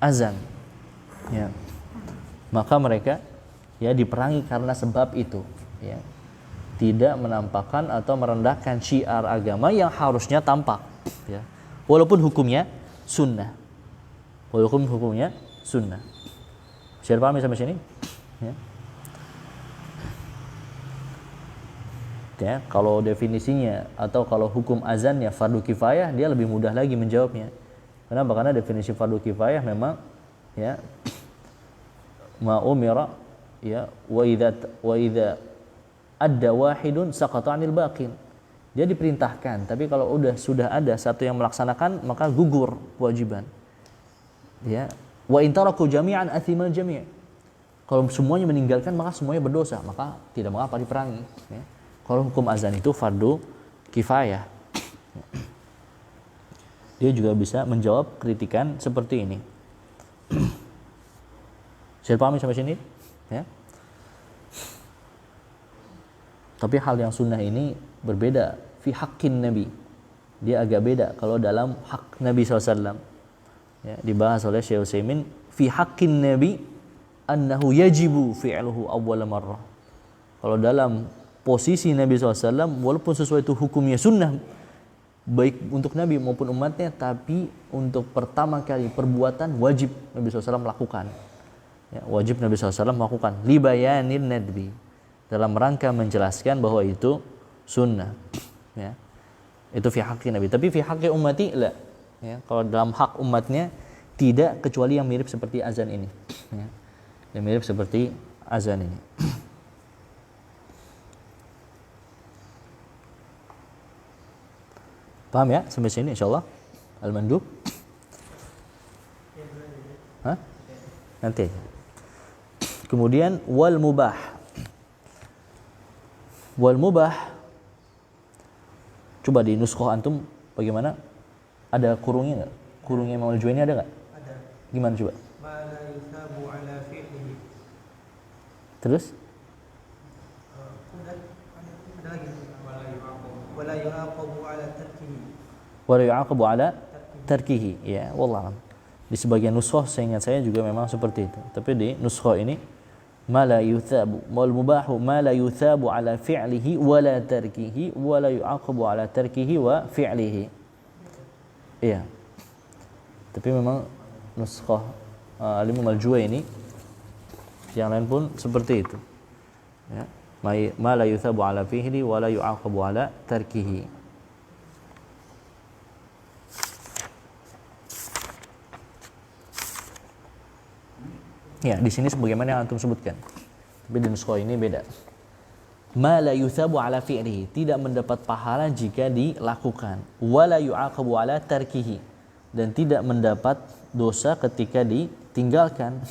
azan. Ya. Maka mereka ya diperangi karena sebab itu, ya. Tidak menampakkan atau merendahkan syiar agama yang harusnya tampak, ya. Walaupun hukumnya sunnah. Walaupun hukumnya sunnah. Bisa dipahami sampai sini? Ya. Ya, kalau definisinya atau kalau hukum azannya fardu kifayah, dia lebih mudah lagi menjawabnya. Kenapa? Karena definisi fardu kifayah memang ya ma umira ya wa idza adda wahidun saqata 'anil baqin. Dia diperintahkan, tapi kalau sudah ada satu yang melaksanakan maka gugur kewajiban. Ya, wa in taraku jami'an athimal jami'. Kalau semuanya meninggalkan maka semuanya berdosa, maka tidak mengapa diperangi, ya. Kalau hukum azan itu fardu kifayah. Dia juga bisa menjawab kritikan seperti ini. Saya pahami sampai sini? Ya. Tapi hal yang sunnah ini berbeda fi haqqin nabi. Dia agak beda kalau dalam hak Nabi SAW. Ya, dibahas oleh Syekh Utsaimin fi haqqin nabi annahu yajibu fi'luhu awwal marrah. Kalau dalam posisi Nabi SAW, walaupun sesuatu hukumnya sunnah baik untuk Nabi maupun umatnya, tapi untuk pertama kali perbuatan wajib Nabi SAW melakukan. Ya, wajib Nabi SAW melakukan libayanin nadbi, dalam rangka menjelaskan bahwa itu sunnah. Ya, itu fi haqqi Nabi. Tapi fi haqqi ummati la. Ya, kalau dalam hak umatnya tidak, kecuali yang mirip seperti azan ini. Ya, yang mirip seperti azan ini. Paham ya sampai sini insyaallah? Al-mandub? Hah? Nanti. Kemudian wal mubah. Wal mubah. Coba di nuskhah antum bagaimana? Ada kurungnya enggak? Kurungnya Imam Al-Juwaini ada enggak? Ada. Gimana coba? Ma la yusabu ala fi'lihi. Terus? Ada lagi. Wala yu'aqabu ala tarkihi. Wala yu'aqabu ala tarkihi. Ya, wallah. Di sebagian nuskhah seingat saya juga memang seperti itu. Tapi di nuskhah ini ma la yuthabu wal mubahu ma la yuthabu ala fi'lihi wala tarkihi wala yu'aqabu ala tarkihi wa fi'lihi. Iya. Tapi memang nuskhah Al-Imam Al-Juwaini yang lain pun seperti itu. Ya. Ma la yuthabu ala fi'li wa la yu'aqabu ala tarkihi. Ya, di sini sebagaimana yang antum sebutkan. Tapi di nuskhah ini beda. Ma la yuthabu ala fi'lihi, tidak mendapat pahala jika dilakukan. Wa la yu'aqabu ala tarkihi, dan tidak mendapat dosa ketika ditinggalkan.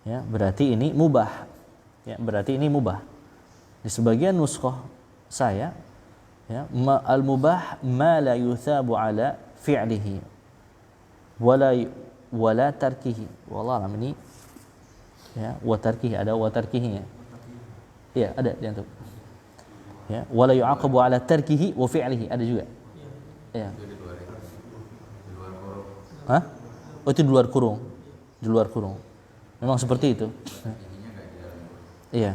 Ya, berarti ini mubah. Ya, berarti ini mubah. Di sebagian nuskhah saya Ya, al-mubah ma la yuthabu ala fi'lihi wala tarkihi. Wallah alam ini ya, wa tarkihi ada wa tarkihi ya. Iya, ada di antum. Ya, wala yu'aqabu ala tarkihi wa fi'lihi ada juga. Ya. Hah? Oh, itu di luar kurung. Di luar kurung. Memang seperti itu. Iya.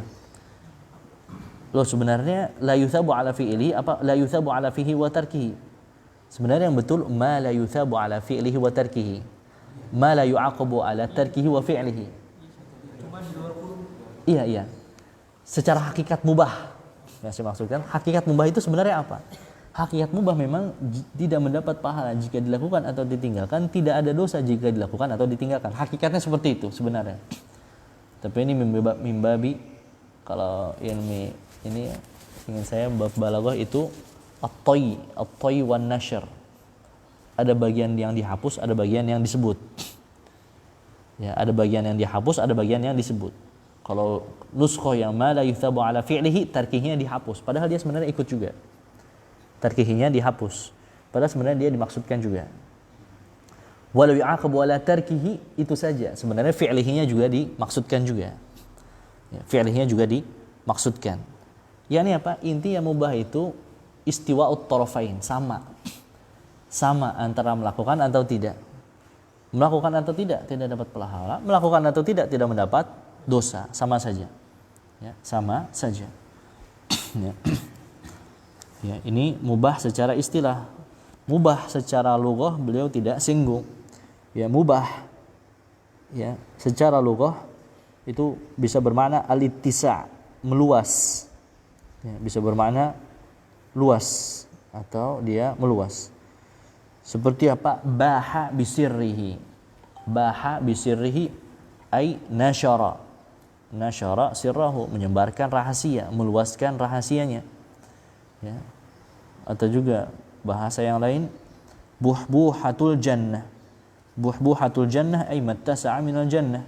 Loh sebenarnya la yuthabu ala fi'lihi apa la yuthabu ala fihi wa tarkihi. Sebenarnya yang betul ma la yuthabu ala fi'lihi wa tarkihi. Ma la yu'aqabu ala tarkihi wa fi'lihi. Cuma di luar kurung. Iya, iya. Secara hakikat mubah. Yang saya maksudkan, hakikat mubah itu sebenarnya apa? Hakikat mubah memang tidak mendapat pahala jika dilakukan atau ditinggalkan, tidak ada dosa jika dilakukan atau ditinggalkan. Hakikatnya seperti itu sebenarnya. Tapi ini mimbabi kalau ilmi ini ingin saya bab balaghah itu at-toy wan nashr. Ada bagian yang dihapus, ada bagian yang disebut. Ya, ada bagian yang dihapus, ada bagian yang disebut. Kalau nuskhoh yang ma la yuthabu ala fi'lihi, tarkihnya dihapus. Padahal dia sebenarnya ikut juga. Tarkihnya dihapus. Padahal sebenarnya dia dimaksudkan juga. Walau yu'aqabu ala tarkihi, itu saja. Sebenarnya fi'lihinya juga dimaksudkan juga. Ya, fi'lihinya juga dimaksudkan. Yani apa? Inti yang mubah itu istiwa'ut tarafain, sama. Sama antara melakukan atau tidak. Melakukan atau tidak dapat pahala. Melakukan atau tidak mendapat dosa, sama saja. Ya, sama saja. Ya. Ya, ini mubah secara istilah. Mubah secara lughah beliau tidak singgung. Ya, mubah ya, secara lughah itu bisa bermakna al-ittisa', meluas. Ya, bisa bermakna luas atau dia meluas. Seperti apa? Baha bisirrihi. Baha bisirrihi ay nasyara. Nasyara sirrahu, menyebarkan rahasia, meluaskan rahasianya. Ya. Atau juga bahasa yang lain buhbuhatul jannah. Buhbuhatul jannah ay mattasa'a minal jannah.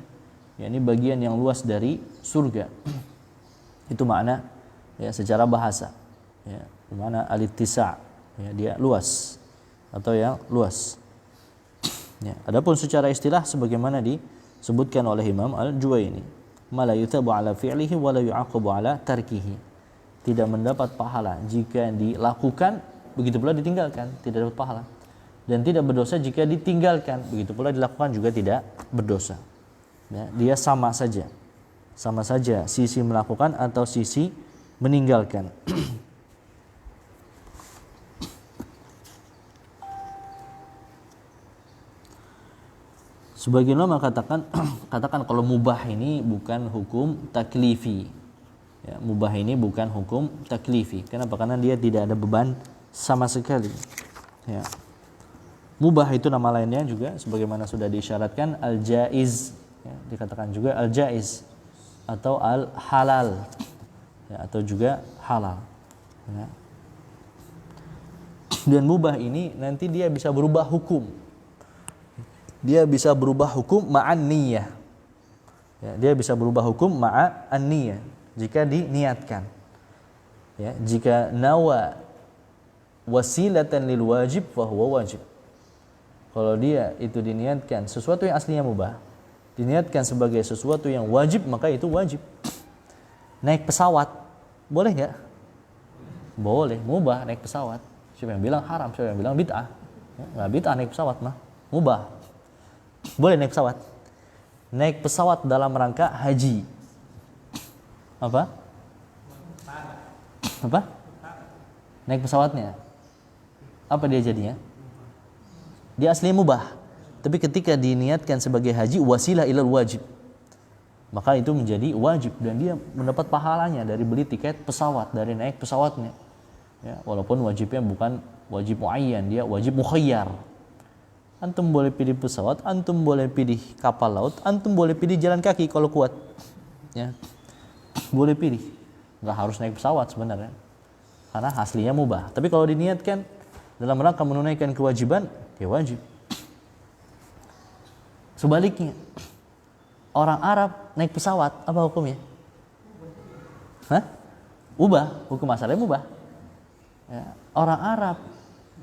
Ya, ini bagian yang luas dari surga. Itu makna ya secara bahasa. Ya, mana al-ittisa', ya, dia luas atau yang luas. Ya, adapun secara istilah sebagaimana disebutkan oleh Imam Al-Juwaini, ma la yuthabu ala fi'lihi wa la yu'aqabu ala tarkihi. Tidak mendapat pahala jika dilakukan, begitu pula ditinggalkan, tidak dapat pahala. Dan tidak berdosa jika ditinggalkan, begitu pula dilakukan juga tidak berdosa. Ya, dia sama saja. Sama saja sisi melakukan atau sisi meninggalkan. Sebagian ulama katakan kalau mubah ini bukan hukum taklifi. Ya, mubah ini bukan hukum taklifi. Kenapa? Karena dia tidak ada beban sama sekali. Ya. Mubah itu nama lainnya juga sebagaimana sudah diisyaratkan al-jaiz. Ya, dikatakan juga al-jaiz atau al-halal. Ya, atau juga halal. Ya. Dan mubah ini nanti dia bisa berubah hukum. Dia bisa berubah hukum ma'an niyah. Ya, dia bisa berubah hukum ma'an niyah jika diniatkan. Ya, jika nawa wasilatan lil wajib fa huwa wajib. Kalau dia itu diniatkan sesuatu yang aslinya mubah, diniatkan sebagai sesuatu yang wajib, maka itu wajib. Naik pesawat boleh enggak? Boleh, mubah naik pesawat. Siapa yang bilang haram, siapa yang bilang bid'ah? Ya, enggak bid'ah naik pesawat mah, mubah. Boleh naik pesawat. Naik pesawat dalam rangka haji. Apa? Apa? Naik pesawatnya. Apa dia jadinya? Dia aslinya mubah. Tapi ketika diniatkan sebagai haji, wasilah ilal wajib, maka itu menjadi wajib. Dan dia mendapat pahalanya dari beli tiket pesawat, dari naik pesawatnya. Ya, walaupun wajibnya bukan wajib muayyan, dia wajib mukhayyar. Antum boleh pilih pesawat, antum boleh pilih kapal laut, antum boleh pilih jalan kaki kalau kuat. Ya. Boleh pilih. Enggak harus naik pesawat sebenarnya. Karena aslinya mubah. Tapi kalau diniatkan dalam rangka menunaikan kewajiban, dia wajib. Sebaliknya, orang Arab naik pesawat, apa hukumnya? Hah? Ubah, hukum asalnya mubah. Ya, orang Arab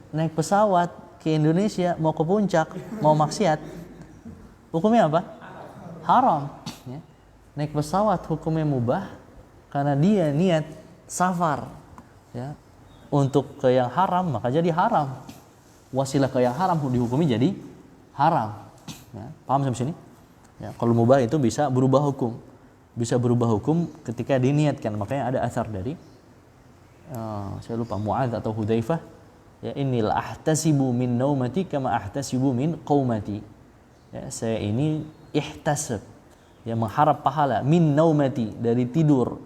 naik pesawat ke Indonesia mau ke puncak, mau maksiat, hukumnya apa? Haram. Ya. Naik pesawat hukumnya mubah karena dia niat safar, ya, untuk ke yang haram, maka jadi haram. Wasilah ke yang haram dihukumi jadi haram. Ya, paham sampai sini? Ya, kalau mubah itu bisa berubah hukum, ketika diniatkan. Makanya ada asar dari saya lupa Muadz atau Hudzaifah, ya, innil ahtasibu min naumati kama ahtasibu min qaumati. Ya, saya ini ihtasab, ya, mengharap pahala min naumati, dari tidur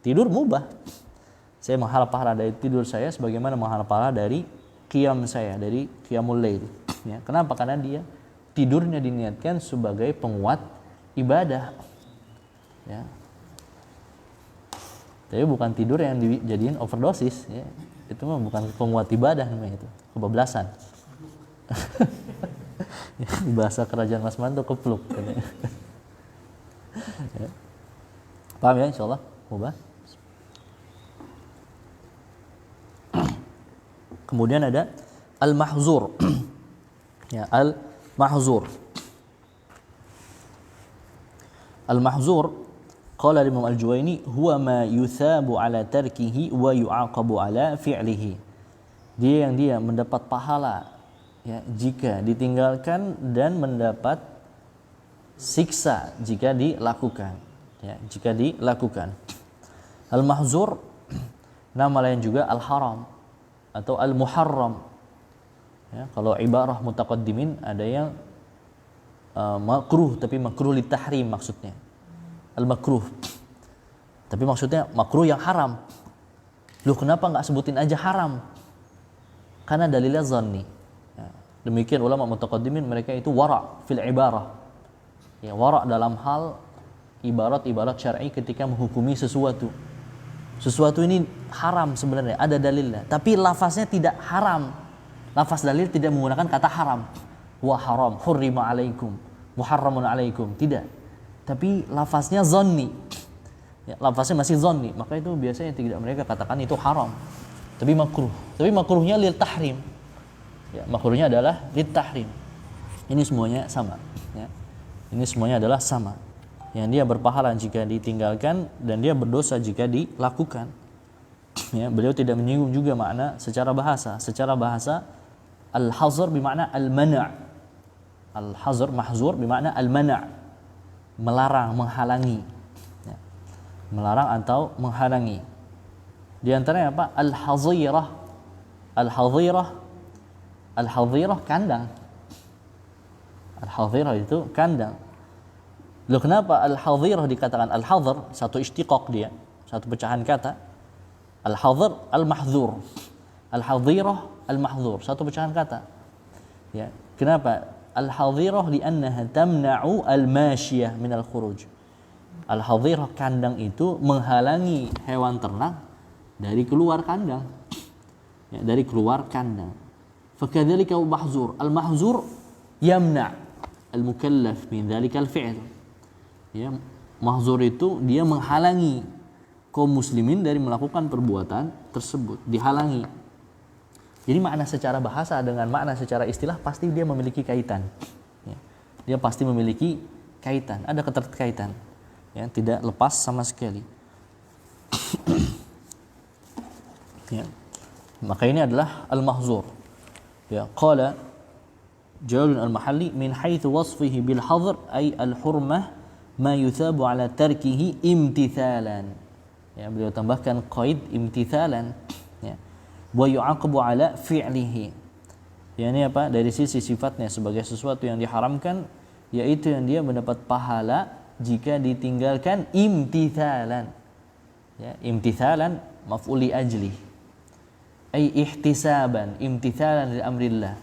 mubah. Saya mengharap pahala dari tidur saya sebagaimana mengharap pahala dari qiyam saya, dari qiyamul lail. Ya, kenapa? Karena dia tidurnya diniatkan sebagai penguat ibadah. Ya. Tapi bukan tidur yang dijadiin overdosis, ya. Itu mah bukan penguat ibadah namanya, itu kebablasan. Bahasa kerajaan Mas Manto kepluk. Ya. Paham ya, insyaallah mubah. Kemudian ada al-mahzur. Ya, al-mahzur. Al-mahzur qala Imam Al-Juwaini huwa ma yuthabu ala tarkihi wa yu'aqabu ala fi'lihi. Dia mendapat pahala, ya, jika ditinggalkan dan mendapat siksa jika dilakukan, ya, jika dilakukan. Al-mahzur nama lain juga al-haram atau al-muharram. Ya, kalau ibarah mutaqaddimin ada yang makruh, tapi makruh li tahrim maksudnya. Al-makruh. Tapi maksudnya makruh yang haram. Loh, kenapa enggak sebutin aja haram? Karena dalilnya zanni. Ya, demikian ulama mutaqaddimin, mereka itu wara' fil ibarah. Ya, wara' dalam hal ibarat-ibarat syar'i ketika menghukumi sesuatu. Sesuatu ini haram sebenarnya, ada dalilnya, tapi lafaznya tidak haram. Lafaz dalil tidak menggunakan kata haram. Wa haram, hurrima alaikum, muharramun alaikum, tidak. Tapi lafaznya zanni. Ya, lafaznya masih zanni, maka itu biasanya tidak mereka katakan itu haram. Tapi makruh. Tapi makruhnya lil tahrim. Ya, makruhnya adalah lil tahrim. Ini semuanya sama, ya. Ini semuanya adalah sama. Yang dia berpahala jika ditinggalkan dan dia berdosa jika dilakukan. Ya, beliau tidak menyinggung juga makna secara bahasa. Secara bahasa al-hazr bermakna al-mana'. Al-hazr mahzur bermakna al-mana'. Melarang, menghalangi. Ya. Melarang atau menghalangi. Di antaranya apa? Al-hazirah. Al-hazirah. Al-hazirah kandang. Al-hazirah itu kandang. Loh, kenapa al-hazirah dikatakan al-hazr? Satu istiqaq dia, satu pecahan kata. Al-hazr al-mahzur. Al-hazirah al-mahzur, satu pecahan kata. Ya, kenapa? Al-hazirah li'annaha tamna'u al-mashiyah min al-khuruj. Al-hazirah kandang itu menghalangi hewan ternak dari keluar kandang. Ya, dari keluar kandang. Fakadzalika al-mahzur. Al-mahzur yamna' al-mukallaf min dzalika al-fi'l. Ya, mahzur itu dia menghalangi kaum muslimin dari melakukan perbuatan tersebut, dihalangi. Jadi makna secara bahasa dengan makna secara istilah pasti dia memiliki kaitan. Ya, dia pasti memiliki kaitan, ada keterkaitan. Ya, tidak lepas sama sekali. Ya. Maka ini adalah al-mahzur. Ya, qala Jalal al-Mahalli min haitsu wasfihi bil hadr ay al-hurmah ma yuthabu ala tarkihi imtithalan. Ya, beliau tambahkan qaid imtithalan, ya. Wa yu'aqabu ala fi'lihi. Ya, ini apa? Dari sisi sifatnya sebagai sesuatu yang diharamkan, yaitu yang dia mendapat pahala jika ditinggalkan imtithalan. Ya, imtithalan maf'uli ajli. Ay ihtisaban, imtithalan li amrillah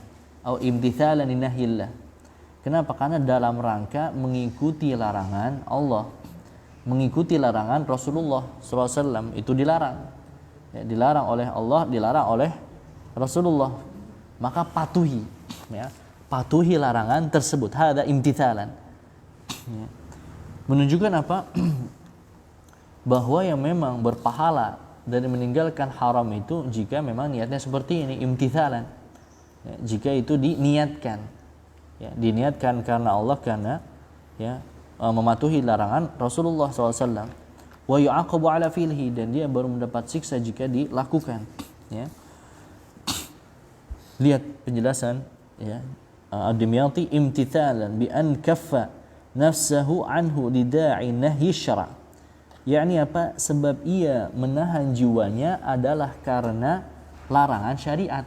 atau imtithalan li nahyillah. Kenapa? Karena dalam rangka mengikuti larangan Allah, mengikuti larangan Rasulullah SAW, itu dilarang. Ya, dilarang oleh Allah, dilarang oleh Rasulullah. Maka patuhi, ya, patuhi larangan tersebut. Hada imtithalan. Ya. Menunjukkan apa? Bahwa yang memang berpahala dari meninggalkan haram itu jika memang niatnya seperti ini, imtithalan. Ya, jika itu diniatkan, ya, diniatkan karena Allah, karena ya mematuhi larangan Rasulullah SAW. Wa yu'aqabu ala fi'lihi, dan dia baru mendapat siksa jika dilakukan. Ya. Lihat penjelasan ya Ad-Dimyati, imtithalan bi an kaffa nafsahu anhu lida'i nahyi syara'. Yakni apa? Sebab ia menahan jiwanya adalah karena larangan syariat.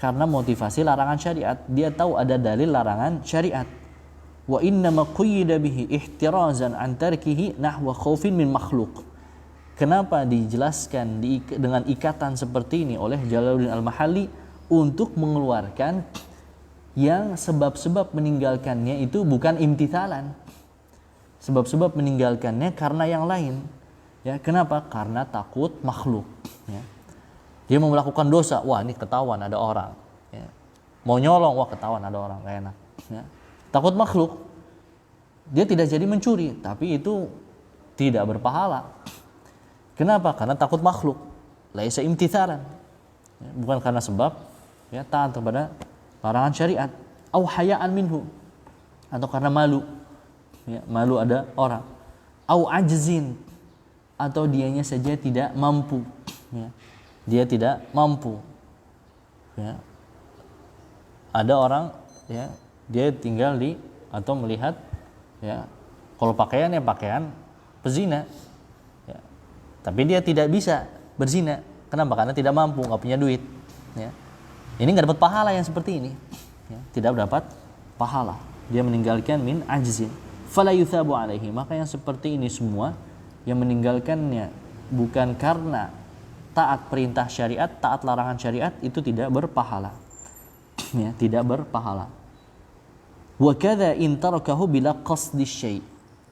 Karena motivasi larangan syariat. Dia tahu ada dalil larangan syariat. Wa innama quyida bihi ihtirazan an tarkihi nahwa khaufin min makhluk. Kenapa dijelaskan dengan ikatan seperti ini oleh Jalaluddin Al-Mahalli? Untuk mengeluarkan yang sebab-sebab meninggalkannya itu bukan imtithalan. Sebab-sebab meninggalkannya karena yang lain. Ya, kenapa? Karena takut makhluk. Ya. Dia mau melakukan dosa, wah ini ketahuan ada orang. Ya. Mau nyolong, wah ketahuan ada orang, gak enak. Ya. Takut makhluk. Dia tidak jadi mencuri, tapi itu tidak berpahala. Kenapa? Karena takut makhluk. Laisa imtithalan. Ya, bukan karena sebab ya taat kepada larangan syariat. Au hayaan minhu, atau karena malu. Ya, malu ada orang. Au ajzin, atau dianya saja tidak mampu. Ya. Dia tidak mampu. Ya. Ada orang ya, dia tinggal di atau melihat ya, kalau pakaian ya pakaian pezina. Ya. Tapi dia tidak bisa berzina. Kenapa? Karena tidak mampu, nggak punya duit. Ya. Ini nggak dapat pahala yang seperti ini. Ya. Tidak dapat pahala. Dia meninggalkan min ajzin. Fala yuthabu alaihi. Maka yang seperti ini semua yang meninggalkannya bukan karena taat perintah syariat, taat larangan syariat, itu tidak berpahala. Ya, tidak berpahala. Wa kadza in tarakahu bila qasdi syai'.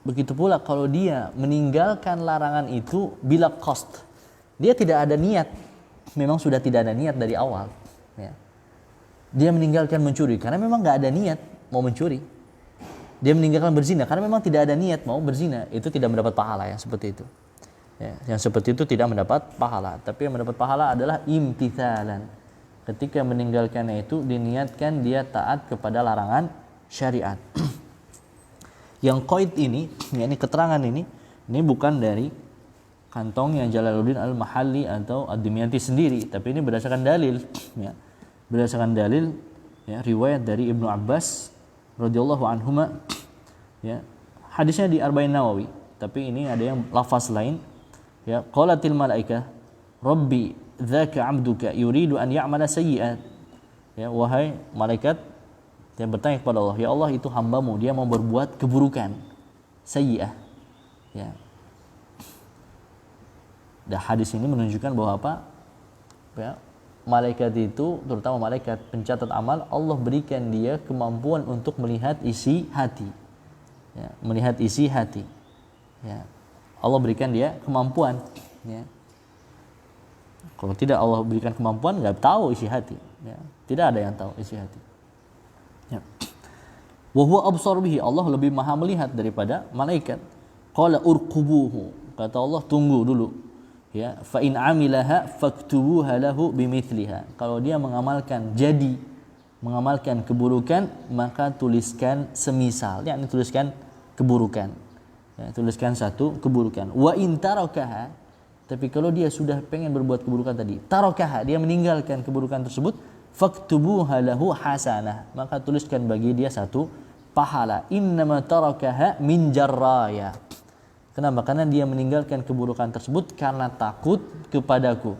Begitu pula kalau dia meninggalkan larangan itu bila qasd. Dia tidak ada niat. Memang sudah tidak ada niat dari awal. Ya. Dia meninggalkan mencuri karena memang nggak ada niat mau mencuri. Dia meninggalkan berzina karena memang tidak ada niat mau berzina. Itu tidak mendapat pahala yang seperti itu. Ya, yang seperti itu tidak mendapat pahala. Tapi yang mendapat pahala adalah imtithalan. Ketika meninggalkannya itu diniatkan dia taat kepada larangan syariat. Yang qaid ini, yakni keterangan ini bukan dari kantongnya Jalaluddin Al-Mahalli atau Ad-Dimyati sendiri, tapi ini berdasarkan dalil. Ya. Berdasarkan dalil ya, riwayat dari Ibnu Abbas radhiyallahu anhuma, ya, hadisnya di Arba'in Nawawi, tapi ini ada yang lafaz lain, ya, qalatil malaikah rabbi dzaka 'abduka yuridu an ya'mala sayyi'at, ya, wahai malaikat yang bertanya kepada Allah, ya Allah, itu hambamu, dia mau berbuat keburukan, sayyi'ah, ya. Dan hadis ini menunjukkan bahwa apa, ya, malaikat itu, terutama malaikat pencatat amal, Allah berikan dia kemampuan untuk melihat isi hati. Ya, melihat isi hati. Ya. Allah berikan dia kemampuan. Ya. Kalau tidak Allah berikan kemampuan, nggak tahu isi hati. Ya. Tidak ada yang tahu isi hati. Ya. Wa huwa absar bihi, Allah lebih maha melihat daripada malaikat. Qala urqubuhu, kata Allah, tunggu dulu. Ya, fa in amilaha faktubuha lahu bimithliha. Kalau dia mengamalkan keburukan, maka tuliskan semisal, yakni tuliskan keburukan. Ya, tuliskan satu keburukan. Wa in tarakaha, tapi kalau dia sudah pengen berbuat keburukan tadi, tarakaha, dia meninggalkan keburukan tersebut, faktubuha lahu hasanah, maka tuliskan bagi dia satu pahala. Innama tarakaha min jarraya. Kenapa? Karena dia meninggalkan keburukan tersebut karena takut kepadaku.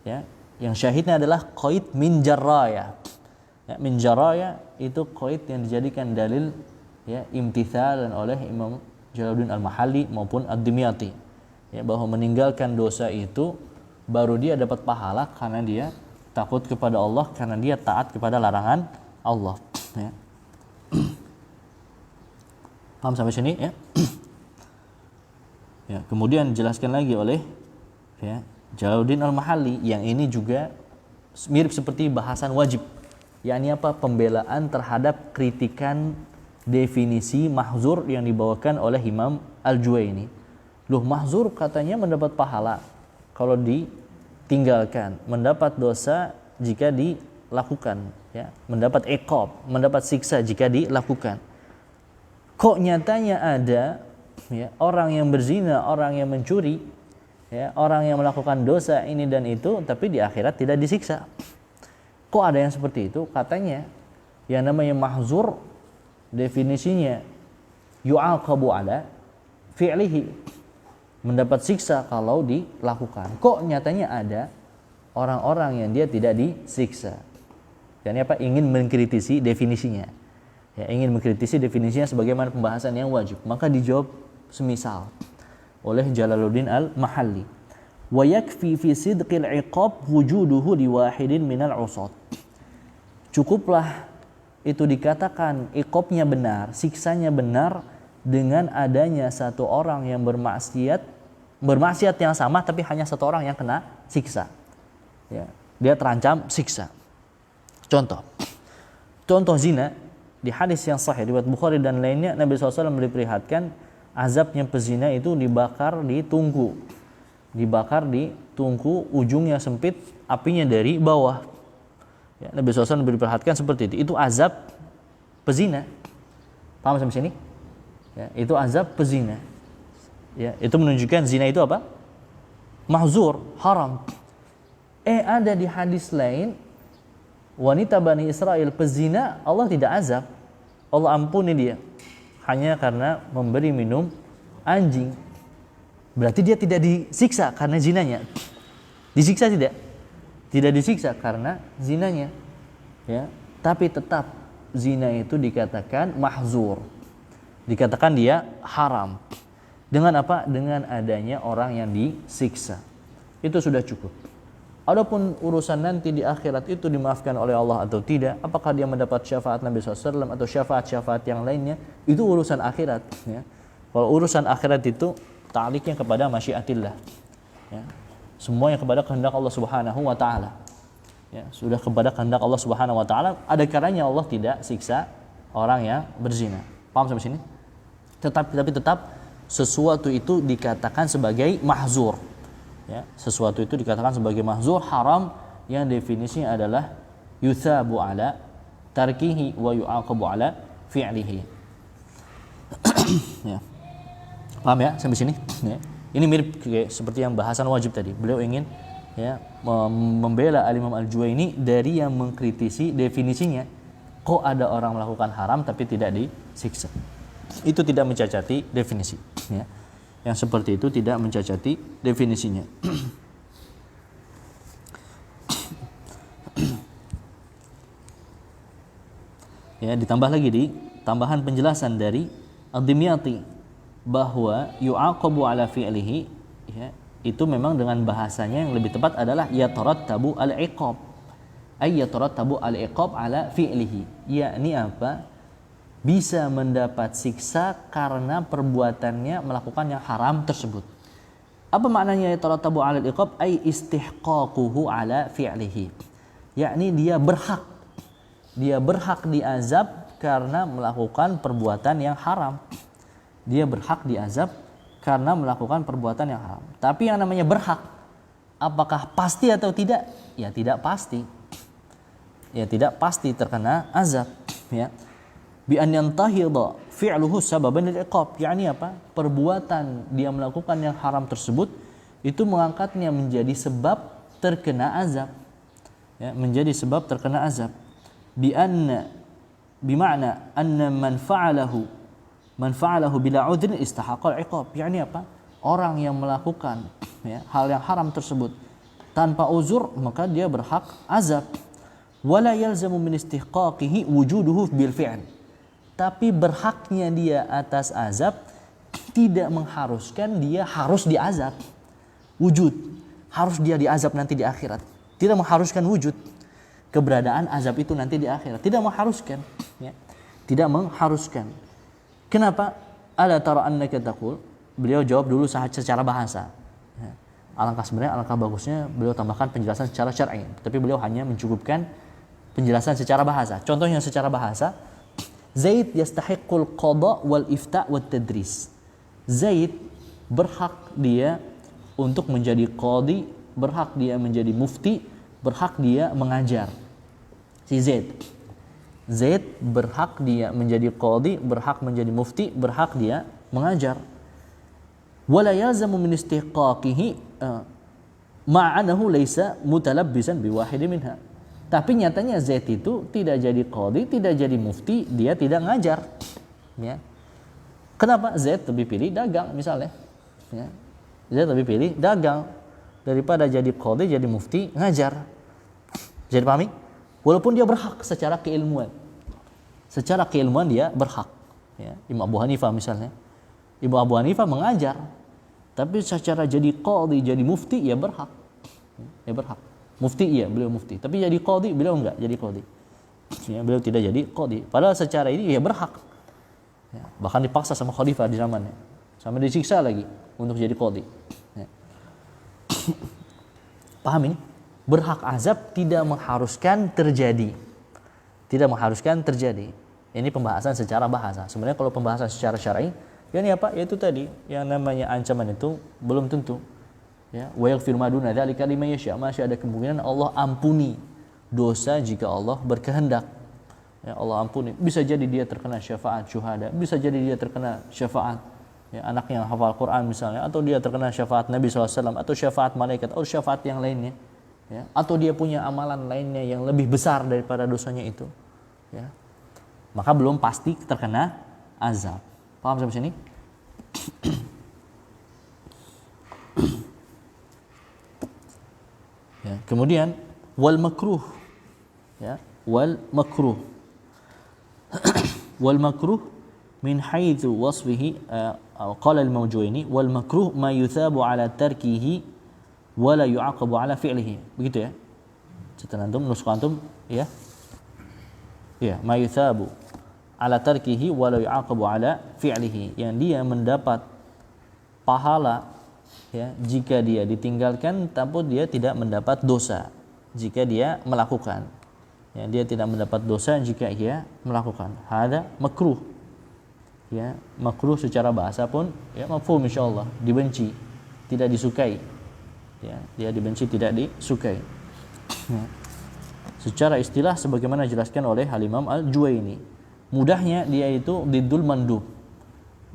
Ya, yang syahidnya adalah qaid min jarraya. Ya, min jarraya itu qaid yang dijadikan dalil ya imtithalan oleh Imam Jalaluddin Al-Mahalli maupun Ad-Dimyati. Ya, bahwa meninggalkan dosa itu baru dia dapat pahala karena dia takut kepada Allah, karena dia taat kepada larangan Allah. Ya. Paham sampai sini ya? Ya, kemudian dijelaskan lagi oleh ya, Jalaluddin Al-Mahalli yang ini juga mirip seperti bahasan wajib. Yakni apa? Pembelaan terhadap kritikan definisi mahzur yang dibawakan oleh Imam Al-Juwaini. Loh, mahzur katanya mendapat pahala. kalau ditinggalkan, mendapat dosa jika dilakukan, ya, mendapat iqab, mendapat siksa jika dilakukan. Kok nyatanya ada, ya, orang yang berzina, orang yang mencuri, ya, orang yang melakukan dosa ini dan itu, tapi di akhirat tidak disiksa. Kok ada yang seperti itu? Katanya yang namanya mahzur definisinya yu'aqabu ala fi'lihi, mendapat siksa kalau dilakukan. Kok nyatanya ada orang-orang yang dia tidak disiksa? Dan apa? Ingin mengkritisi definisinya. Ya, ingin mengkritisi definisinya sebagaimana pembahasan yang wajib. Maka dijawab semisal oleh Jalaluddin Al-Mahalli. Wa yakfi fi sidqil iqab wujuduhu liwahidin minal usad. Cukuplah itu dikatakan iqabnya benar, siksanya benar dengan adanya satu orang yang bermaksiat yang sama tapi hanya satu orang yang kena siksa. Ya, dia terancam siksa. Contoh zina di hadis yang sahih riwayat Bukhari dan lainnya, Nabi SAW memperlihatkan azabnya pezina itu dibakar di tungku, ujungnya sempit, apinya dari bawah. Ya, Nabi SAW memperlihatkan seperti itu. Itu azab pezina. Paham sampai sini? Ya, itu azab pezina. Ya, itu menunjukkan zina itu apa? Mahzur, haram. Ada di hadis lain, wanita Bani Israel pezina, Allah tidak azab, Allah ampuni dia hanya karena memberi minum anjing. Berarti dia tidak disiksa karena zinanya. Disiksa tidak? Tidak disiksa karena zinanya. Ya, tapi tetap zina itu dikatakan mahzur. Dikatakan dia haram. Dengan apa? Dengan adanya orang yang disiksa. Itu sudah cukup. Adapun urusan nanti di akhirat itu dimaafkan oleh Allah atau tidak, apakah dia mendapat syafaat Nabi SAW atau syafaat-syafaat yang lainnya, itu urusan akhirat. Ya. Kalau urusan akhirat itu ta'liknya kepada masyiatillah. Ya. Semuanya kepada kehendak Allah Subhanahu wa taala. Ya, sudah kepada kehendak Allah Subhanahu wa taala, ada kalanya Allah tidak siksa orang yang berzina. Paham sampai sini? Tapi tetap sesuatu itu dikatakan sebagai mahzur. Ya, sesuatu itu dikatakan sebagai mahzur, haram, yang definisinya adalah yuthabu ala tarkihi wa yu'aqabu ala fi'lihi. Ya. Paham ya sampai sini? Ya. Ini mirip seperti yang bahasan wajib tadi. Beliau ingin, ya, membela Al-Imam Al-Juwaini dari yang mengkritisi definisinya. Kok ada orang melakukan haram tapi tidak disiksa? Itu tidak mencacati definisi. Ya. Yang seperti itu tidak mencacati definisinya. Ya, ditambah lagi di tambahan penjelasan dari Ad-Dimyati bahwa yu'aqabu ala fi'lihi, ya, itu memang dengan bahasanya yang lebih tepat adalah yatarattabu al-iqab. Ay yatarattabu al-iqab ala fi'lihi. Yakni apa? Bisa mendapat siksa karena perbuatannya melakukan yang haram tersebut. Apa maknanya yatarattabu ala al-iqab? Ay istihqaquhu ala fi'lihi. Yakni dia berhak diazab karena melakukan perbuatan yang haram. Dia berhak diazab karena melakukan perbuatan yang haram. Tapi yang namanya berhak, apakah pasti atau tidak? Ya tidak pasti. Ya tidak pasti terkena azab. Ya. Bi an yantahidha fi'luhu sababan lil iqab. Yani apa? Perbuatan dia melakukan yang haram tersebut itu mengangkatnya menjadi sebab terkena azab. Ya, menjadi sebab terkena azab. Bima'na anna man fa'alahu bila udhrin istahaqal iqab. Yani apa? Orang yang melakukan, ya, hal yang haram tersebut tanpa uzur, maka dia berhak azab. Wala yalzamu min istihqaqihi wujuduhu bil fi'l. Tapi berhaknya dia atas azab tidak mengharuskan dia harus diazab. Wujud, harus dia diazab nanti di akhirat. Tidak mengharuskan wujud keberadaan azab itu nanti di akhirat. Tidak mengharuskan, ya. Tidak mengharuskan. Kenapa? Ala tara annaka taqul. Beliau jawab dulu secara bahasa. Ya. Alangkah bagusnya beliau tambahkan penjelasan secara syar'i. Tapi beliau hanya mencukupkan penjelasan secara bahasa. Contohnya secara bahasa, Zaid yastahiqqul qada wal ifta' wat tadris. Zaid berhak dia untuk menjadi qadhi, berhak dia menjadi mufti, berhak dia mengajar. Si Zaid berhak dia menjadi qadhi, berhak menjadi mufti, berhak dia mengajar. Wala yalzamu min istihqaqihi ma'anahu laisa mutalabbisan biwahidin minha. Tapi nyatanya Zaid itu tidak jadi qadhi, tidak jadi mufti, dia tidak ngajar. Ya. Kenapa? Zaid lebih pilih dagang misalnya. Ya. Zaid lebih pilih dagang daripada jadi qadhi, jadi mufti, ngajar. Jadi pahami? Walaupun dia berhak secara keilmuan. Secara keilmuan dia berhak. Ya. Imam Abu Hanifah misalnya. Imam Abu Hanifah mengajar. Tapi secara jadi qadhi, jadi mufti, ya berhak. Ya berhak. Mufti iya, beliau mufti. Tapi jadi qadhi, beliau enggak jadi qadhi. Ya, beliau tidak jadi qadhi. Padahal secara ini ya berhak. Ya, bahkan dipaksa sama khalifah di zamannya. Sampai disiksa lagi untuk jadi qadhi. Ya. Paham ini? Berhak azab tidak mengharuskan terjadi. Tidak mengharuskan terjadi. Ini pembahasan secara bahasa. Sebenarnya kalau pembahasan secara syar'i, ya ini apa? Yaitu tadi yang namanya ancaman itu belum tentu. Ya, wa yaghfir ma duna dzalika liman yasha. Masih ada kemungkinan Allah ampuni dosa jika Allah berkehendak. Ya, Allah ampuni. Bisa jadi dia terkena syafaat syuhada, bisa jadi dia terkena syafaat ya, anak yang hafal Quran misalnya, atau dia terkena syafaat Nabi SAW, atau syafaat malaikat, atau syafaat yang lainnya. Ya, atau dia punya amalan lainnya yang lebih besar daripada dosanya itu, ya, maka belum pasti terkena azab. Paham sampai sini? Ya, kemudian wal makruh, ya, wal makruh wal makruh min haitsu wasfihi qala al-Mawjuini wal makruh ma yuthabu ala tarkihi wala yu'aqabu ala fi'lihi. Begitu ya. Catatan antum, nuskah antum, ya. Ya, ma yuthabu ala tarkihi wala yu'aqabu ala fi'lihi. Yang dia mendapat pahala ya jika dia ditinggalkan, tapi dia tidak mendapat dosa jika dia melakukan. Ya, dia tidak mendapat dosa jika dia melakukan. Hada makruh. Ya, makruh secara bahasa pun ya mafhum insyaallah, dibenci, tidak disukai. Ya, dia dibenci, tidak disukai. Ya. Secara istilah sebagaimana dijelaskan oleh Al-Imam Al-Juwaini, mudahnya dia itu diddul mandub.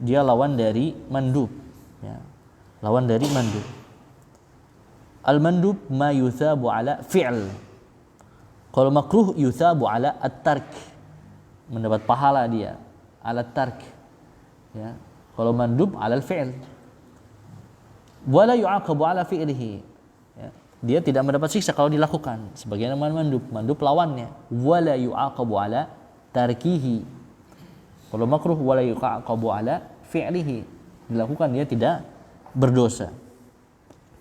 Dia lawan dari mandub. Ya. Lawan dari mandub. Al-mandub ma yuthabu ala fi'l. Kalau makruh yuthabu ala at-tark. Mendapat pahala dia ala tark. Ya. Kalau mandub ala al-fi'l. Wala yu'aqabu ala fi'lihi. Ya. Dia tidak mendapat siksa kalau dilakukan. Sebagaimana mandub lawannya. Wala yu'aqabu ala tarkihi. Kalau makruh wala yu'aqabu ala fi'lihi. Dilakukan dia tidak berdosa.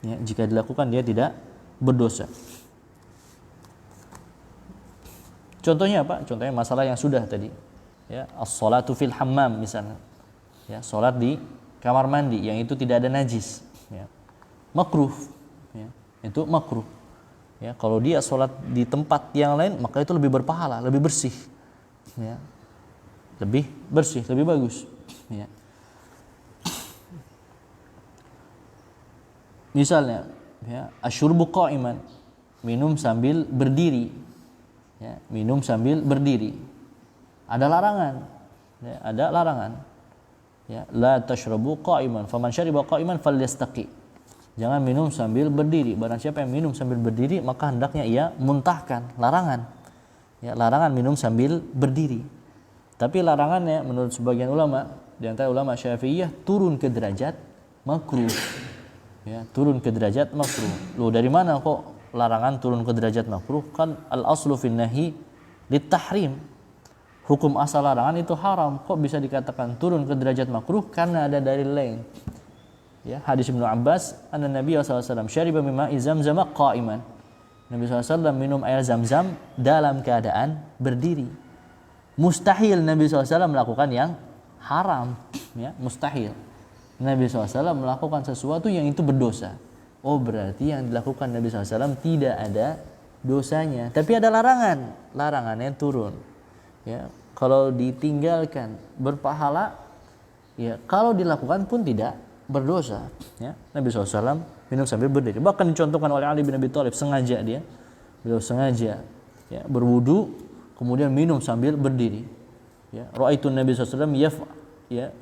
Ya, jika dilakukan dia tidak berdosa. Contohnya apa? Contohnya masalah yang sudah tadi. Ya, as-salatu fil hammam misalnya. Ya, salat di kamar mandi yang itu tidak ada najis. Ya. Makruh, ya. Itu makruh. Ya, kalau dia sholat di tempat yang lain maka itu lebih berpahala, lebih bersih, ya. Lebih bersih, lebih bagus. Ya. Misalnya, ya, asyurbu qa'iman, minum sambil berdiri, ya, minum sambil berdiri. Ada larangan, ya, ada larangan. Ya, la tashrabu qa'iman faman syariba qa'iman falyastaqi. Jangan minum sambil berdiri. Barang siapa yang minum sambil berdiri maka hendaknya ia muntahkan. Larangan. Ya, larangan minum sambil berdiri. Tapi larangannya menurut sebagian ulama, di antara ulama Syafi'iyah, turun ke derajat makruh. Ya, turun ke derajat makruh. Loh, dari mana kok larangan turun ke derajat makruh? Kan al-aslu fin nahi lit-tahrim. Hukum asal larangan itu haram. Kok bisa dikatakan turun ke derajat makruh? Karena ada dalil lain. Ya, hadis Ibnu Abbas, anna Nabi sallallahu alaihi wasallam syariba mimma zamzam qa'iman. Nabi sallallahu alaihi wasallam minum air Zam-Zam dalam keadaan berdiri. Mustahil Nabi sallallahu alaihi wasallam melakukan yang haram, ya, mustahil. Nabi sallallahu alaihi wasallam melakukan sesuatu yang itu berdosa. Oh, berarti yang dilakukan Nabi sallallahu alaihi wasallam tidak ada dosanya, tapi ada larangan. Larangannya turun. Ya, kalau ditinggalkan berpahala, ya, kalau dilakukan pun tidak berdosa, ya. Nabi SAW minum sambil berdiri. Bahkan dicontohkan oleh Ali bin Abi Thalib, sengaja beliau sengaja ya berwudu kemudian minum sambil berdiri. Ya, ra'aitu Nabi SAW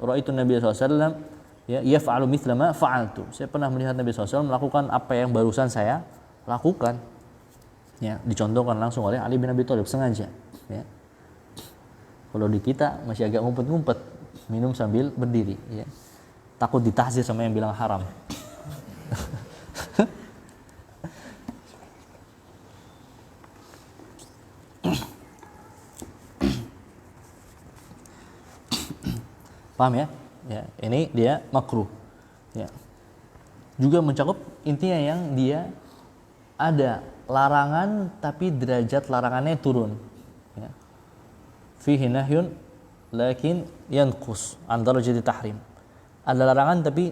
ra'aitu Nabi SAW yaf'alu mithla ma fa'altu. Saya pernah melihat Nabi SAW melakukan apa yang barusan saya lakukan. Ya, dicontohkan langsung oleh Ali bin Abi Thalib sengaja, ya. Kalau di kita masih agak ngumpet-ngumpet, minum sambil berdiri, ya. Takut ditahzir sama yang bilang haram. Paham ya? Ya, ini dia makruh. Ya. Juga mencakup intinya yang dia ada larangan tapi derajat larangannya turun. Ya. Fihi nahyun lakin yanqus an darajati tahrim. Ada larangan tapi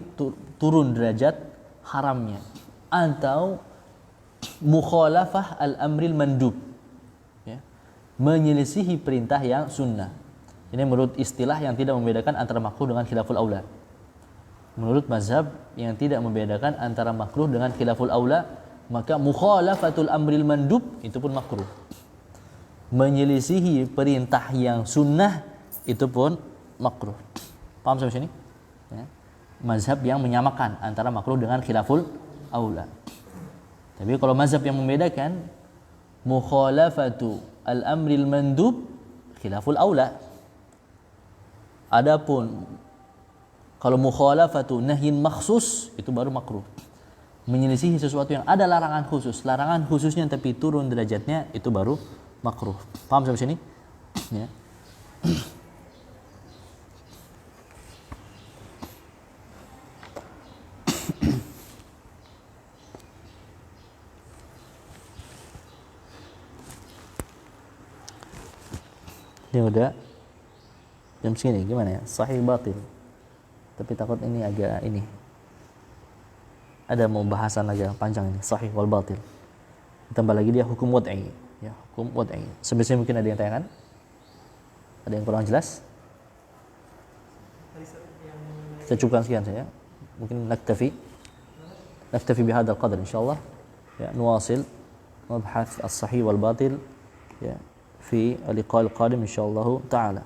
turun derajat haramnya. Atau mukhalafah al-amril mandub. Ya. Menyelisihi perintah yang sunnah. Ini menurut istilah yang tidak membedakan antara makruh dengan khilaful aula. Menurut mazhab yang tidak membedakan antara makruh dengan khilaful aula, maka mukhalafatul amril mandub itu pun makruh. Menyelisihi perintah yang sunnah itu pun makruh. Paham sampai sini? Ya. Mazhab yang menyamakan antara makruh dengan khilaful aula. Tapi kalau mazhab yang membedakan, mukhalafatu al-amril mandub khilaful aula. Adapun kalau mukhalafatu nahyin makhsus itu baru makruh. Menyelisihi sesuatu yang ada larangan khususnya tapi turun derajatnya itu baru makruh. Paham sampai sini? Ya. Ini udah jam segini gimana ya? Sahih batil. Tapi takut ini agak ini. Ada mau bahasan agak panjang ini, sahih wal batil. Tambah lagi dia hukum wad'i, ya, hukum wad'i. Sebesar mungkin ada yang tanyakan? Ada yang kurang jelas? Kita cukupkan sekian saja. Mungkin naktafi bihadzal qadar insyaallah. Ya, nuwasil mabhath as-sahih wal batil ya fi al-liqa al-qadim insyaallah taala.